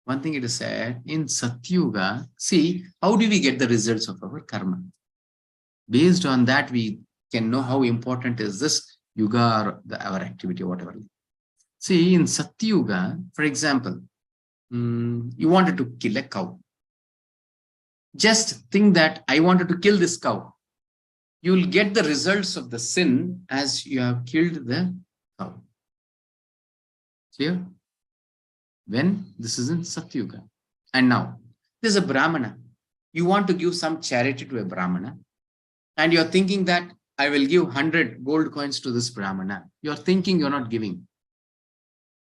One thing it is said, in Satyuga, see, how do we get the results of our karma? Based on that, we can know how important is this yuga or our activity, whatever. See, in Satyuga, for example, you wanted to kill a cow. Just think that I wanted to kill this cow. You will get the results of the sin as you have killed the cow. Clear? When this is in Satyuga. And now, this is a Brahmana. You want to give some charity to a Brahmana. And you're thinking that I will give 100 gold coins to this Brahmana. You're thinking you're not giving.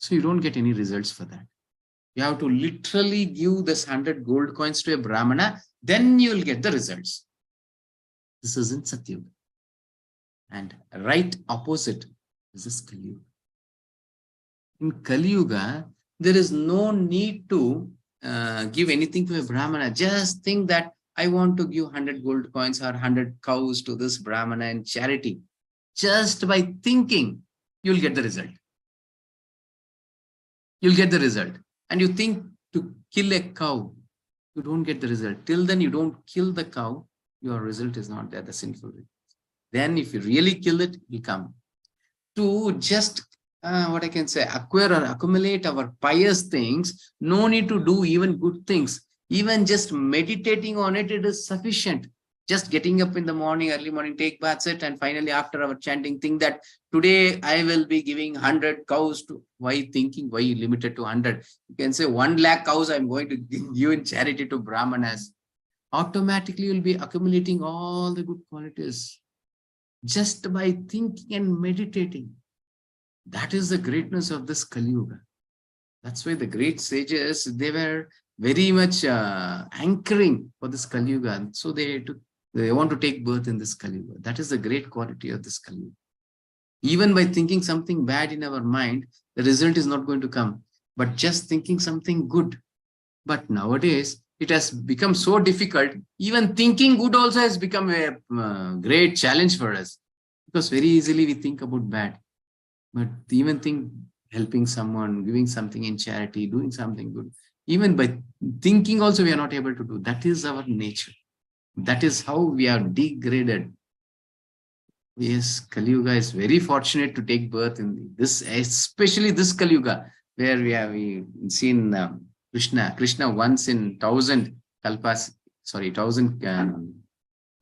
So you don't get any results for that. You have to literally give this 100 gold coins to a Brahmana, then you'll get the results. This is in Satyuga. And right opposite is this Kali Yuga. In Kali Yuga, there is no need to give anything to a Brahmana. Just think that I want to give 100 gold coins or 100 cows to this Brahmana in charity. Just by thinking, you'll get the result. You'll get the result. And you think to kill a cow, you don't get the result. Till then, you don't kill the cow, your result is not there, the sinful result. Then if you really kill it, it will come. To just, what I can say, acquire or accumulate our pious things, no need to do even good things. Even just meditating on it, it is sufficient. Just getting up in the morning, early morning, take baths it, and finally after our chanting, think that today I will be giving 100 cows to, why thinking, why you limited to 100? You can say 1 lakh cows I'm going to give in charity to Brahmanas. Automatically you'll be accumulating all the good qualities just by thinking and meditating. That is the greatness of this Kali Yuga. That's why the great sages, they were very much anchoring for this Kali Yuga. So they took They want to take birth in this Kali Yuga. That is the great quality of this Kali Yuga. Even by thinking something bad in our mind, the result is not going to come. But just thinking something good. But nowadays, it has become so difficult. Even thinking good also has become a great challenge for us. Because very easily we think about bad. But even think helping someone, giving something in charity, doing something good. Even by thinking also we are not able to do. That is our nature. That is how we are degraded. Yes, Kali Yuga is very fortunate to take birth in this, especially this Kali Yuga, where we seen Krishna once in 1,000 kalpas, 1,000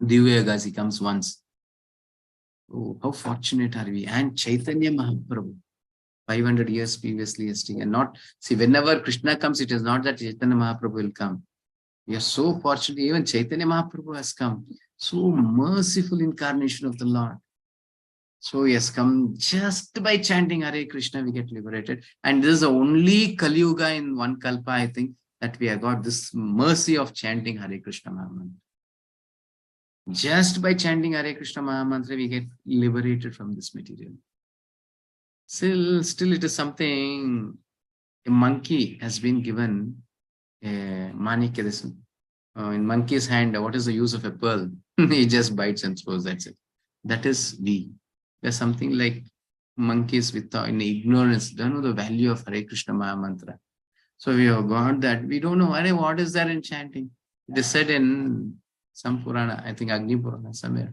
Divya Yugas, he comes once. Oh, how fortunate are we? And Chaitanya Mahaprabhu, 500 years previously, and not, see, whenever Krishna comes, it is not that Chaitanya Mahaprabhu will come. We are so fortunate, even Chaitanya Mahaprabhu has come. So merciful incarnation of the Lord. So he has come just by chanting Hare Krishna, we get liberated. And this is the only Kali Yuga in one Kalpa, I think, that we have got this mercy of chanting Hare Krishna Mahamantra. Just by chanting Hare Krishna Mahamantra, we get liberated from this material. Still it is something, a monkey has been given a manikya. In monkey's hand, what is the use of a pearl? He just bites and throws, that's it. That is we. There's something like monkeys in ignorance, don't know the value of Hare Krishna Mahamantra. So we have got that. We don't know, what is there in chanting? It is said in some Purana, I think Agni Purana somewhere.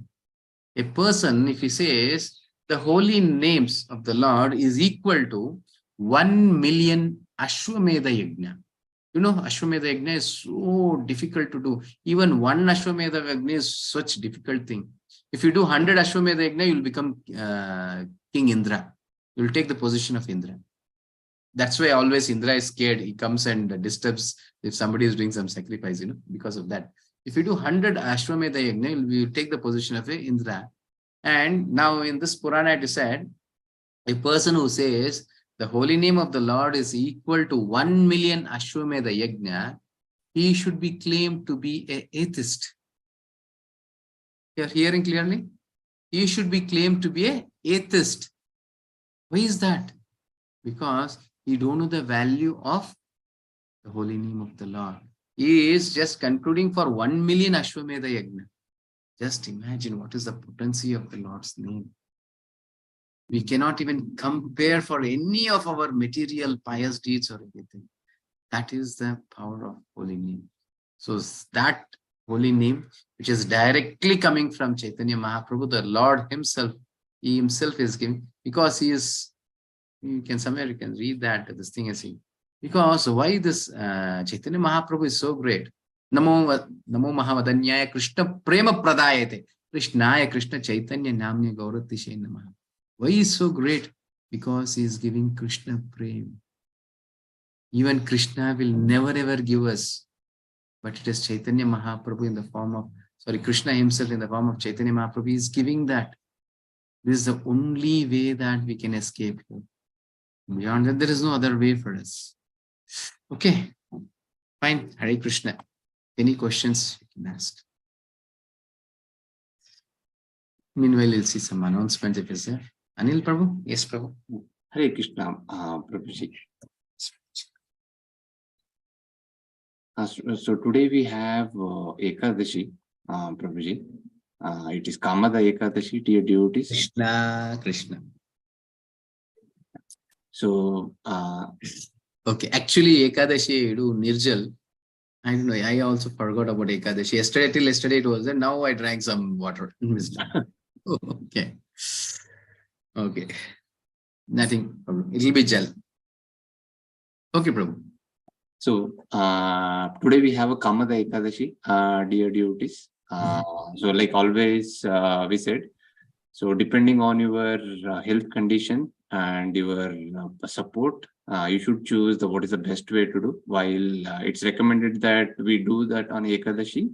A person, if he says the holy names of the Lord is equal to 1 million Ashwamedha Yajna. You know, Ashwamedha Yajna is so difficult to do. Even one Ashwamedha Yajna is such difficult thing. If you do 100 Ashwamedha Yajna, you'll become King Indra. You'll take the position of Indra. That's why always Indra is scared. He comes and disturbs if somebody is doing some sacrifice, because of that. If you do 100 Ashwamedha Yajna, you will take the position of Indra. And now in this Purana, it is said, a person who says the holy name of the Lord is equal to 1 million Ashwamedha Yajna, he should be claimed to be an atheist. You are hearing clearly? He should be claimed to be an atheist. Why is that? Because he don't know the value of the holy name of the Lord. He is just concluding for 1 million Ashwamedha Yajna. Just imagine what is the potency of the Lord's name. We cannot even compare for any of our material pious deeds or anything. That is the power of holy name. So that holy name, which is directly coming from Chaitanya Mahaprabhu, the Lord himself, he himself is giving, because he is, you can read that, this thing is he. Because why this Chaitanya Mahaprabhu is so great? Namo Mahavadanyaya Krishna Prema Pradayate. Krishnaya Krishna Chaitanya Namnya Gauratishe Namaha. Why he is so great? Because he is giving Krishna Prem. Even Krishna will never ever give us. But it is Chaitanya Mahaprabhu in the form of, Krishna himself in the form of Chaitanya Mahaprabhu is giving that. This is the only way that we can escape here. Beyond that, there is no other way for us. Okay, fine. Hare Krishna. Any questions you can ask? Meanwhile, we'll see some announcements if it's there. Anil Prabhu? Yes, Prabhu.
Hare Krishna, Prabhuji. So today we have Ekadashi, Prabhuji. It is Kamada Ekadashi, dear devotees.
Krishna, Krishna.
So,
okay, actually, Ekadashi, you do Nirjal. I don't know, I also forgot about Ekadashi. Till yesterday it was there. Now I drank some water. Okay. Okay. Nothing problem. It will be gel. Okay, Prabhu.
So, today we have a Kamada Ekadashi, dear devotees. So, like always, we said, so depending on your health condition and your support, you should choose what is the best way to do. While it's recommended that we do that on Ekadashi,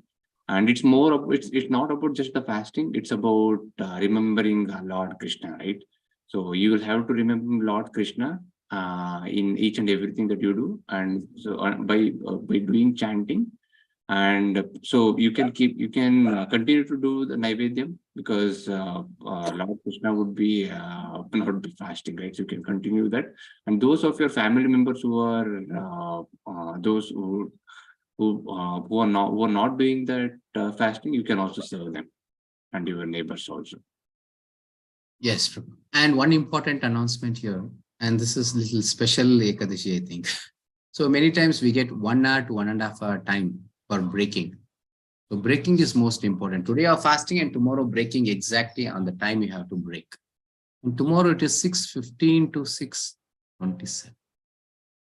and it's more of, it's not about just the fasting, it's about remembering Lord Krishna, right? So you will have to remember Lord Krishna in each and everything that you do, and so by doing chanting, And so you can continue to do the Naivedyam, because Lord Krishna would be not be fasting, right? So you can continue that. And those of your family members who are those who are not doing that fasting, you can also serve them, and your neighbors also.
Yes, Prabhu. And one important announcement here, and this is little special Ekadashi, I think. So many times we get 1 hour to 1.5 hour time for breaking. So breaking is most important. Today you are fasting and tomorrow breaking exactly on the time you have to break. And tomorrow it is 6:15 to 6:27.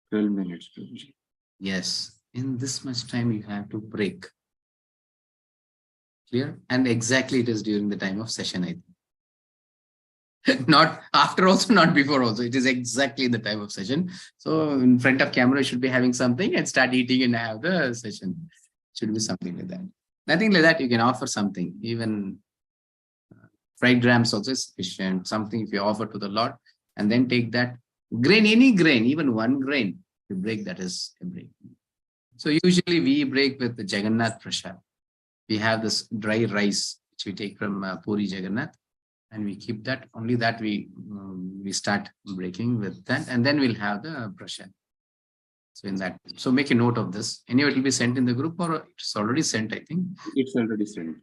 12 minutes, Prabhuji.
Yes, in this much time you have to break. Clear? And exactly it is during the time of session, I think. Not after also, not before also. It is exactly the time of session. So in front of camera, you should be having something and start eating and have the session. Should be something like that. Nothing like that. You can offer something. Even fried grams also is sufficient. Something if you offer to the Lord, and then take that grain, any grain, even 1 grain, you break, that is a break. So usually we break with the Jagannath Prasad. We have this dry rice which we take from Puri Jagannath, and we keep that. Only that we start breaking with that, and then we'll have the Prasad. So in that, so make a note of this. Anyway, it will be sent in the group, or it's already sent, I think.
It's already sent.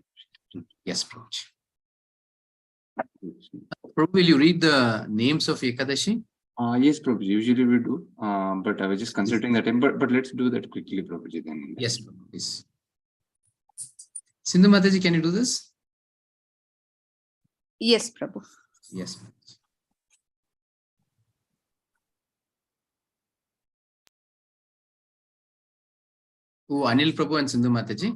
Yes, Prabhu. Prabhu, will you read the names of Ekadashi?
Yes, Prabhuji, usually we do, but I was just considering that time, but let's do that quickly, Prabhuji, then.
Yes, Prabhu, please. Sindhu Mataji, can you do this?
Yes, Prabhu.
Yes, Prabhu. Oh, Anil Prabhu and Sindhu Mataji.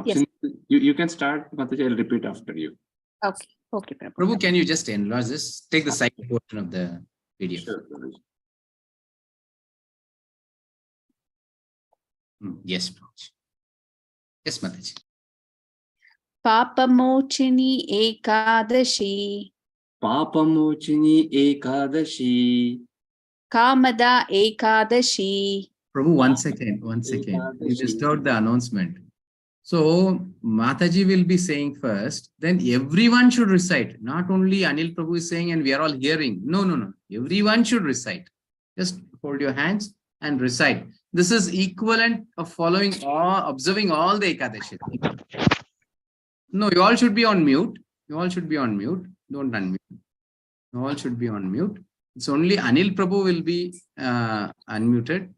Yes.
You can start, Mataji, I'll repeat after you.
Okay. Okay, Prabhu.
Prabhu, can you just enlarge this? Take the side portion of the PDF.
Sure, Prabhuji.
Yes, Prabhu. Yes, Mataji.
Papamochini Ekadashi,
Papamochini Ekadashi.
Kamada Ekadashi.
Prabhu, one second. You just heard the announcement. So Mataji will be saying first, then everyone should recite. Not only Anil Prabhu is saying and we are all hearing. No. Everyone should recite. Just hold your hands and recite. This is equivalent of observing all the Ekadashi. No, you all should be on mute. Don't unmute. You all should be on mute. It's only Anil Prabhu will be unmuted.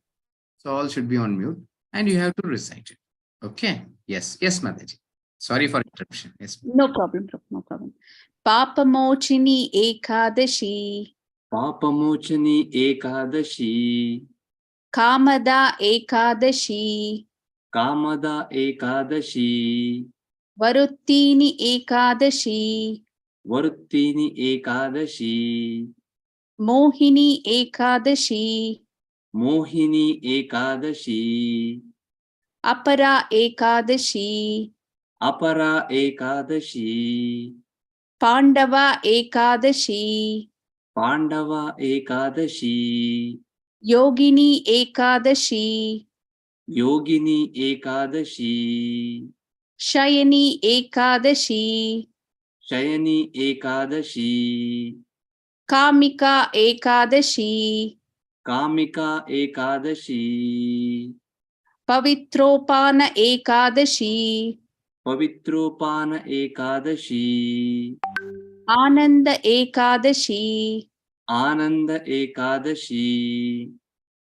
So all should be on mute and you have to recite it. Okay. Yes, Mataji. Sorry for interruption. Yes.
No problem, Prabhu. No problem. Papamochini Ekadashi,
Papamochini Ekadashi.
Kamada Ekadashi,
Kamada Ekadashi.
Varuttini Ekadashi,
Varuttini Ekadashi.
Mohini Ekadashi,
Mohini Ekadashi.
Apara Ekadashi,
Apara Ekadashi.
Pandava Ekadashi,
Pandava Ekadashi.
Yogini Ekadashi,
Yogini Ekadashi.
Shayani Ekadashi,
Shayani Ekadashi.
Kamika Ekadashi,
Kamika Ekadashi.
Pavitropana Ekadashi,
Pavitropana Ekadashi.
Ananda Ekadashi,
Ananda Ekadashi.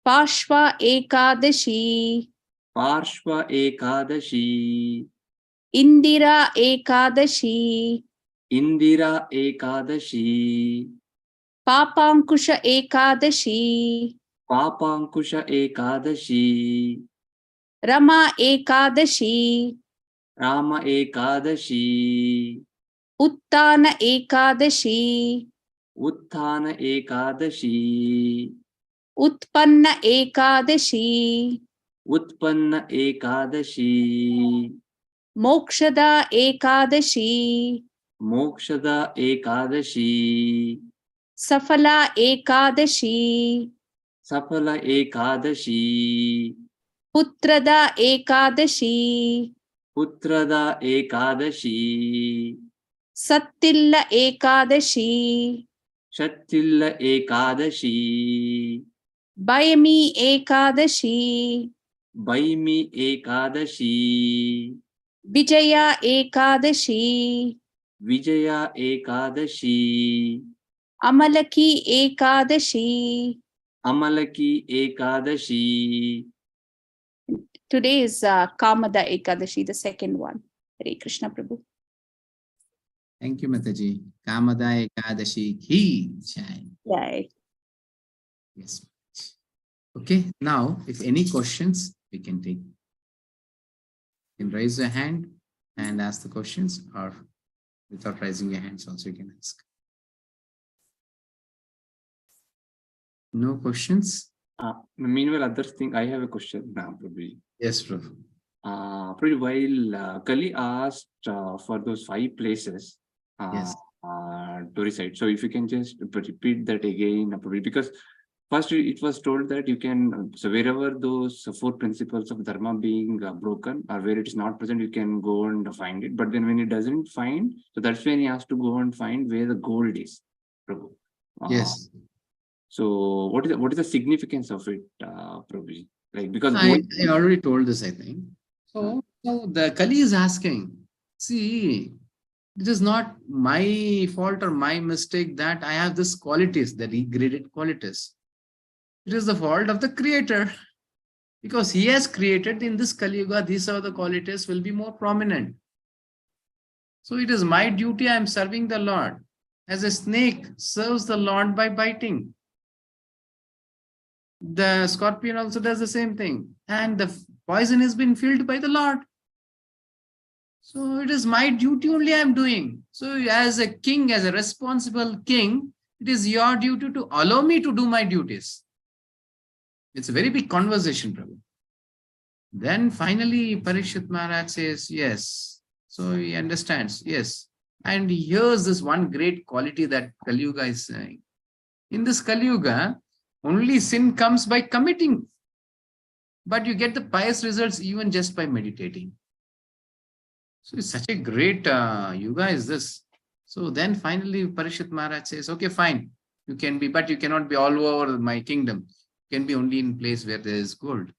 Pashva Ekadashi,
Parshva Ekadashi.
Indira Ekadashi,
Indira Ekadashi.
Papankusha Ekadashi,
Papankusha Ekadashi.
Rama Ekadashi,
Rama Ekadashi.
Uttana Ekadashi,
Utthana Ekadashi.
Utpanna Ekadashi,
Utpanna Ekadashi.
Mokshada Ekadashi,
Mokshada Ekadashi.
Safala Ekadashi,
Sapala Ekadashi.
Putrada Ekadashi.
Putrada Ekadashi.
Sattilla Ekadashi.
Shattilla Ekadashi.
Bayami Ekadashi.
Baimi Ekadashi.
Vijaya Ekadashi.
Vijaya Ekadashi.
Amalaki Ekadashi.
Amalaki Ekadashi.
Today is Kamada Ekadashi, the second one. Hare Krishna Prabhu.
Thank you, Mataji. Kamada Ekadashi ki jai.
Yay.
Yes. Okay, now if any questions, we can take. You can raise your hand and ask the questions, or without raising your hands also you can ask. No questions?
Meanwhile, others think I have a question now, probably.
Yes, Prabhu.
Probably while Kali asked for those 5 places
Yes.
to recite. So if you can just repeat that again, probably, because first it was told that you can, so wherever those 4 principles of dharma being broken or where it is not present, you can go and find it. But then when it doesn't find, so that's when he has to go and find where the gold is, Prabhu.
Yes.
So what is the significance of it, Prabhuji? Like, because
I already told this, I think. So the Kali is asking, see, it is not my fault or my mistake that I have this qualities, the degraded qualities. It is the fault of the creator. Because he has created in this Kali Yuga, these are the qualities will be more prominent. So it is my duty, I am serving the Lord. As a snake serves the Lord by biting. The scorpion also does the same thing. And the poison has been filled by the Lord. So it is my duty only I am doing. So as a king, as a responsible king, it is your duty to allow me to do my duties. It's a very big conversation, Prabhu. Then finally Parikshit Maharaj says, yes. So he understands, yes. And here's this one great quality that Kali Yuga is saying. In this Kali Yuga, only sin comes by committing. But you get the pious results even just by meditating. So it's such a great yuga is this. So then finally Parikshit Maharaj says, okay, fine. You can be, but you cannot be all over my kingdom. You can be only in place where there is gold.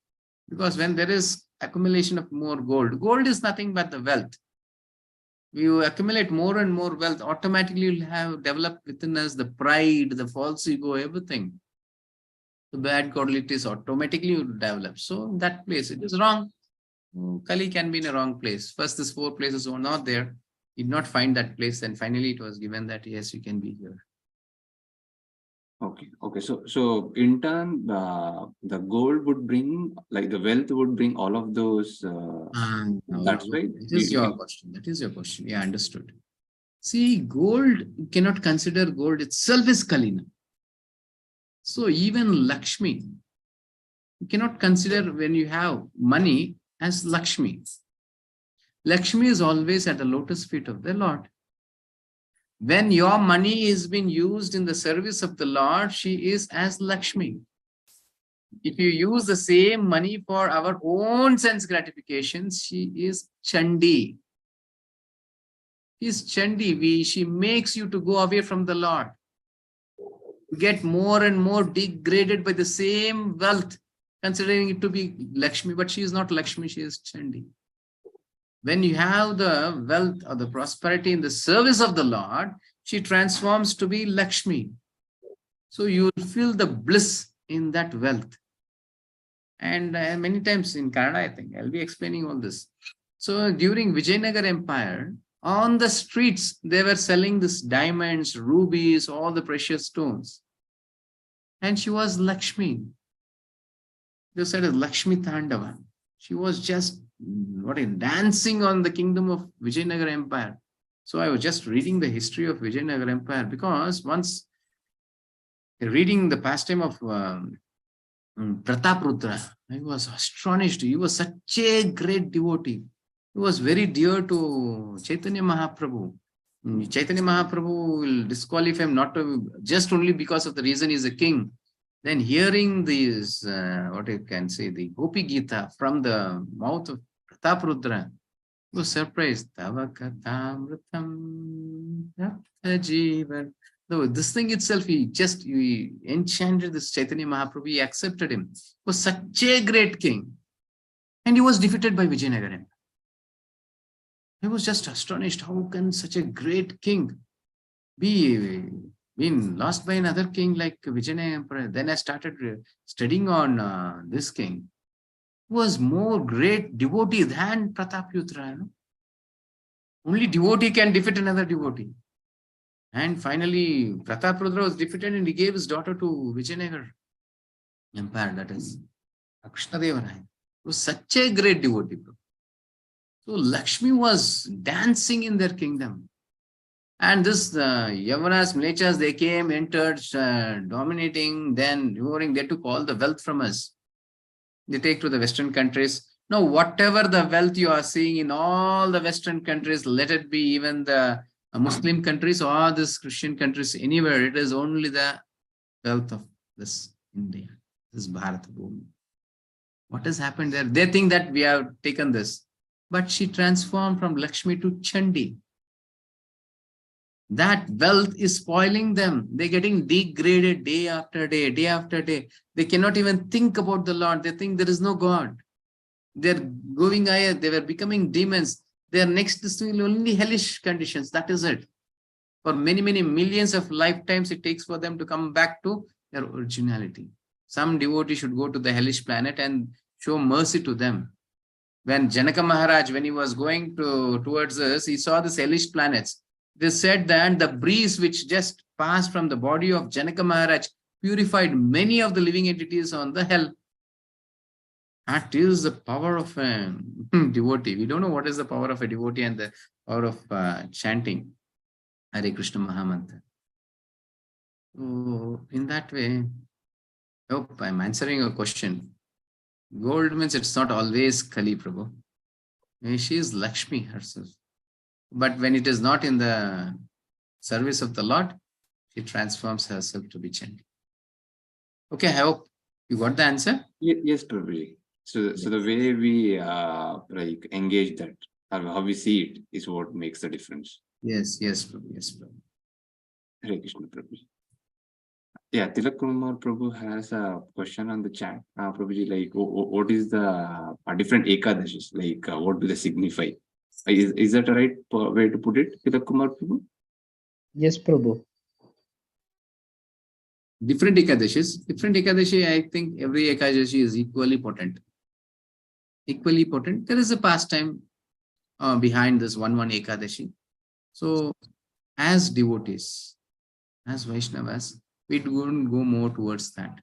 Because when there is accumulation of more gold, gold is nothing but the wealth. You accumulate more and more wealth, automatically you'll have developed within us the pride, the false ego, everything. The bad qualities automatically will develop. So in that place, it is wrong. Kali can be in a wrong place. First, these 4 places were not there. He did not find that place. And finally, it was given that, yes, you can be here.
Okay. So in turn, the gold would bring, like the wealth would bring all of those. That's why.
That is your question. That is your question. Yeah, understood. See, gold, you cannot consider gold itself as Kalina. So even Lakshmi, you cannot consider when you have money as Lakshmi. Lakshmi is always at the lotus feet of the Lord. When your money is being used in the service of the Lord, she is as Lakshmi. If you use the same money for our own sense gratifications, she is Chandi. She is Chandi. She makes you to go away from the Lord. You get more and more degraded by the same wealth, considering it to be Lakshmi, but she is not Lakshmi, she is Chandi. When you have the wealth or the prosperity in the service of the Lord, she transforms to be Lakshmi. So you will feel the bliss in that wealth. And many times in Kannada, I think, I'll be explaining all this. So during Vijayanagar Empire, on the streets, they were selling this diamonds, rubies, all the precious stones. And she was Lakshmi. They said Lakshmi Tandava. She was just dancing on the kingdom of Vijayanagar Empire. So I was just reading the history of Vijayanagar Empire, because once reading the pastime of Prataprudra, I was astonished. He was such a great devotee. He was very dear to Chaitanya Mahaprabhu. Chaitanya Mahaprabhu will disqualify him not to, just only because of the reason he's a king. Then hearing these, what you can say, the Gopi Gita from the mouth of Prataprudra, he was surprised. Tava kathamritam yapta jivan. No, this thing itself, he enchanted this Chaitanya Mahaprabhu, he accepted him. He was such a great king. And he was defeated by Vijayanagara. He was just astonished. How can such a great king be been lost by another king like Vijayanagara Emperor? Then I started studying on this king. He was more great devotee than Prataputra. You know? Only devotee can defeat another devotee. And finally, Prataputra was defeated and he gave his daughter to Vijayanagara Empire, that is Krishnadeva Raya. He was such a great devotee. So Lakshmi was dancing in their kingdom. And this Yavanas, Mlechas, they came, entered, dominating, then devouring. They took all the wealth from us. They take to the Western countries. Now, whatever the wealth you are seeing in all the Western countries, let it be even the Muslim countries or this Christian countries, anywhere, it is only the wealth of this India, this Bharat Bhumi. What has happened there? They think that we have taken this. But she transformed from Lakshmi to Chandi. That wealth is spoiling them. They're getting degraded day after day, day after day. They cannot even think about the Lord. They think there is no God. They're going higher. They were becoming demons. They are next to only hellish conditions. That is it. For many, many millions of lifetimes, it takes for them to come back to their originality. Some devotee should go to the hellish planet and show mercy to them. When Janaka Maharaj, when he was going towards us, he saw these hellish planets. They said that the breeze which just passed from the body of Janaka Maharaj purified many of the living entities on the hell. That is the power of a devotee. We don't know what is the power of a devotee and the power of chanting Hare Krishna Mahamantra. So in that way, I hope I'm answering your question. Gold means it's not always Kali Prabhu. She is Lakshmi herself. But when it is not in the service of the Lord, she transforms herself to be Chandi. Okay, I hope you got the answer.
Yes, Prabhuji. So the way we like engage that, or how we see it, is what makes the difference.
Yes, Prabhu. Yes, Prabhu.
Hare Krishna, Prabhuji. Yeah, Tilak Kumar Prabhu has a question on the chat. Prabhuji, like, what is the different Ekadashis? Like, what do they signify? Is that the right way to put it, Tilak Kumar Prabhu?
Yes, Prabhu.
Different Ekadashi, I think every Ekadashi is equally potent. Equally potent. There is a pastime behind this one Ekadashi. So, as devotees, as Vaishnavas, we wouldn't go more towards that.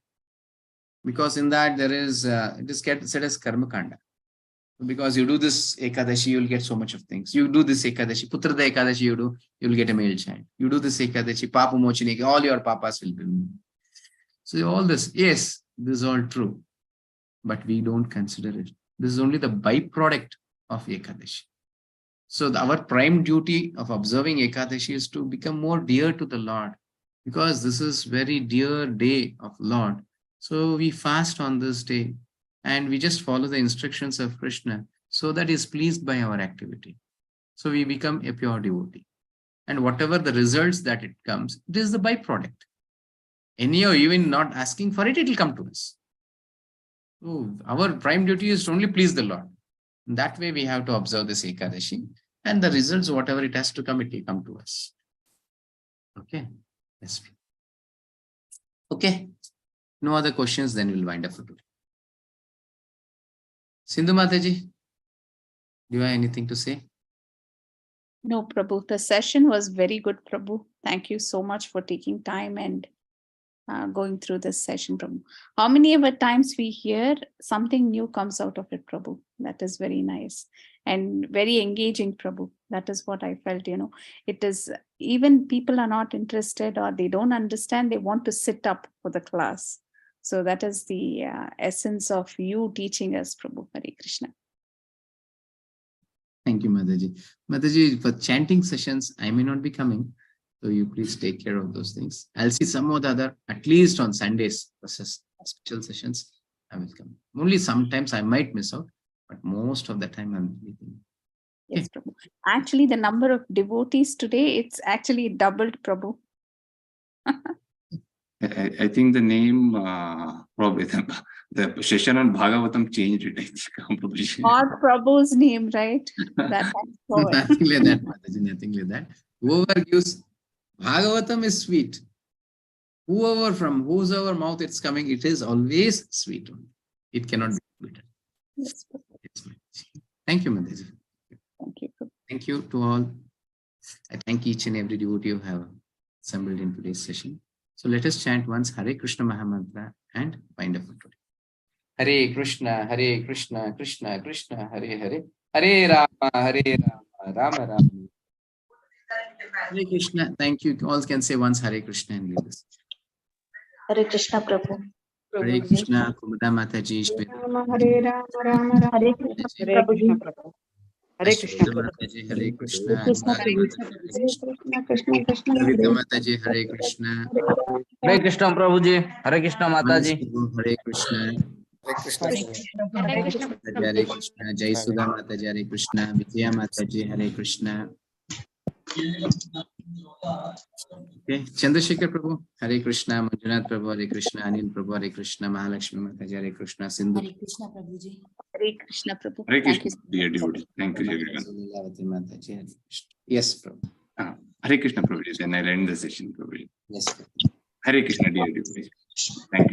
Because in that there is, it is said as Karma Kanda. Because you do this Ekadashi, you'll get so much of things. You do this Ekadashi, Putrada Ekadashi you do, you'll get a male child. You do this Ekadashi, Papa Mochini, all your papas will be. So all this, yes, this is all true. But we don't consider it. This is only the byproduct of Ekadashi. So our prime duty of observing Ekadashi is to become more dear to the Lord. Because this is very dear day of Lord. So we fast on this day and we just follow the instructions of Krishna so that he is pleased by our activity. So we become a pure devotee. And whatever the results that it comes, it is the byproduct. Anyhow, even not asking for it, it will come to us. So our prime duty is to only please the Lord. In that way, we have to observe this Ekadashi. And the results, whatever it has to come, it will come to us. Okay. Yes. Okay. No other questions, then we'll wind up for today. Sindhu Mataji, do you have anything to say?
No, Prabhu. The session was very good, Prabhu. Thank you so much for taking time and going through this session, Prabhu. How many ever times we hear something new comes out of it, Prabhu? That is very nice and very engaging, Prabhu. That is what I felt, It is, even people are not interested or they don't understand, they want to sit up for the class. So that is the essence of you teaching us, Prabhu. Hare Krishna.
Thank you, Mataji. Mataji, for chanting sessions, I may not be coming. So you please take care of those things. I'll see some of the other, at least on Sundays, special sessions, I will come. Only sometimes I might miss out, but most of the time I'm sleeping.
Yes, Prabhu. Actually, the number of devotees today, it's actually doubled, Prabhu.
I think the name, probably the session on Bhagavatam changed it. I think, Prabhuji.
Or Prabhu's name, right? That has forward.
Nothing like that, Mataji, nothing like that. Whoever gives Bhagavatam is sweet. Whoever from whosoever mouth it's coming, it is always sweet. It cannot be sweeter.
Yes, Prabhu.
It's Thank you, Mataji.
Thank you, Prabhu.
Thank you to all. I thank each and every devotee who have assembled in today's session. So let us chant once Hare Krishna Mahamantra and wind up for today. Hare Krishna, Krishna Krishna, Hare Hare, Hare Rama, Rama Rama. Hare Krishna. Thank you. All can say once Hare Krishna and leave this.
Hare Krishna Prabhu.
Hare Krishna, Kumada Mataji,
Hare Rama, Rama Rama.
Hare Krishna Prabhuji.
Hare Krishna Prabhu.
Mataji, Hare Krishna,
Krishna
Hare Krishna, Krishna Krishna.
Kavita Mataji, Hare Krishna,
Hare Krishna Prabhuji, Hare Krishna Mataji.
Hare Krishna,
Hare Krishna.
Hare Krishna, Jai Sudha Mataji, Hare Krishna, Vijaya Mataji, Hare Krishna. Okay, Chandrasekhar Prabhu, Hare Krishna, Manjunath Prabhu, Hare Krishna, Anil Prabhu, Hare Krishna, Mahalakshmi Mataji, Hare Krishna, Sindhu.
Hare Krishna Prabhuji.
Hare Krishna, Prabhu.
Hare
Thank
Krishna,
you.
dear devotee. Thank you, everyone.
Leelavati Mataji, Hare Krishna. Yes, Prabhu.
Hare Krishna, Prabhuji. Then I'll end the session, Prabhuji.
Yes, Prabhu.
Hare Krishna, dear devotee. Thank you.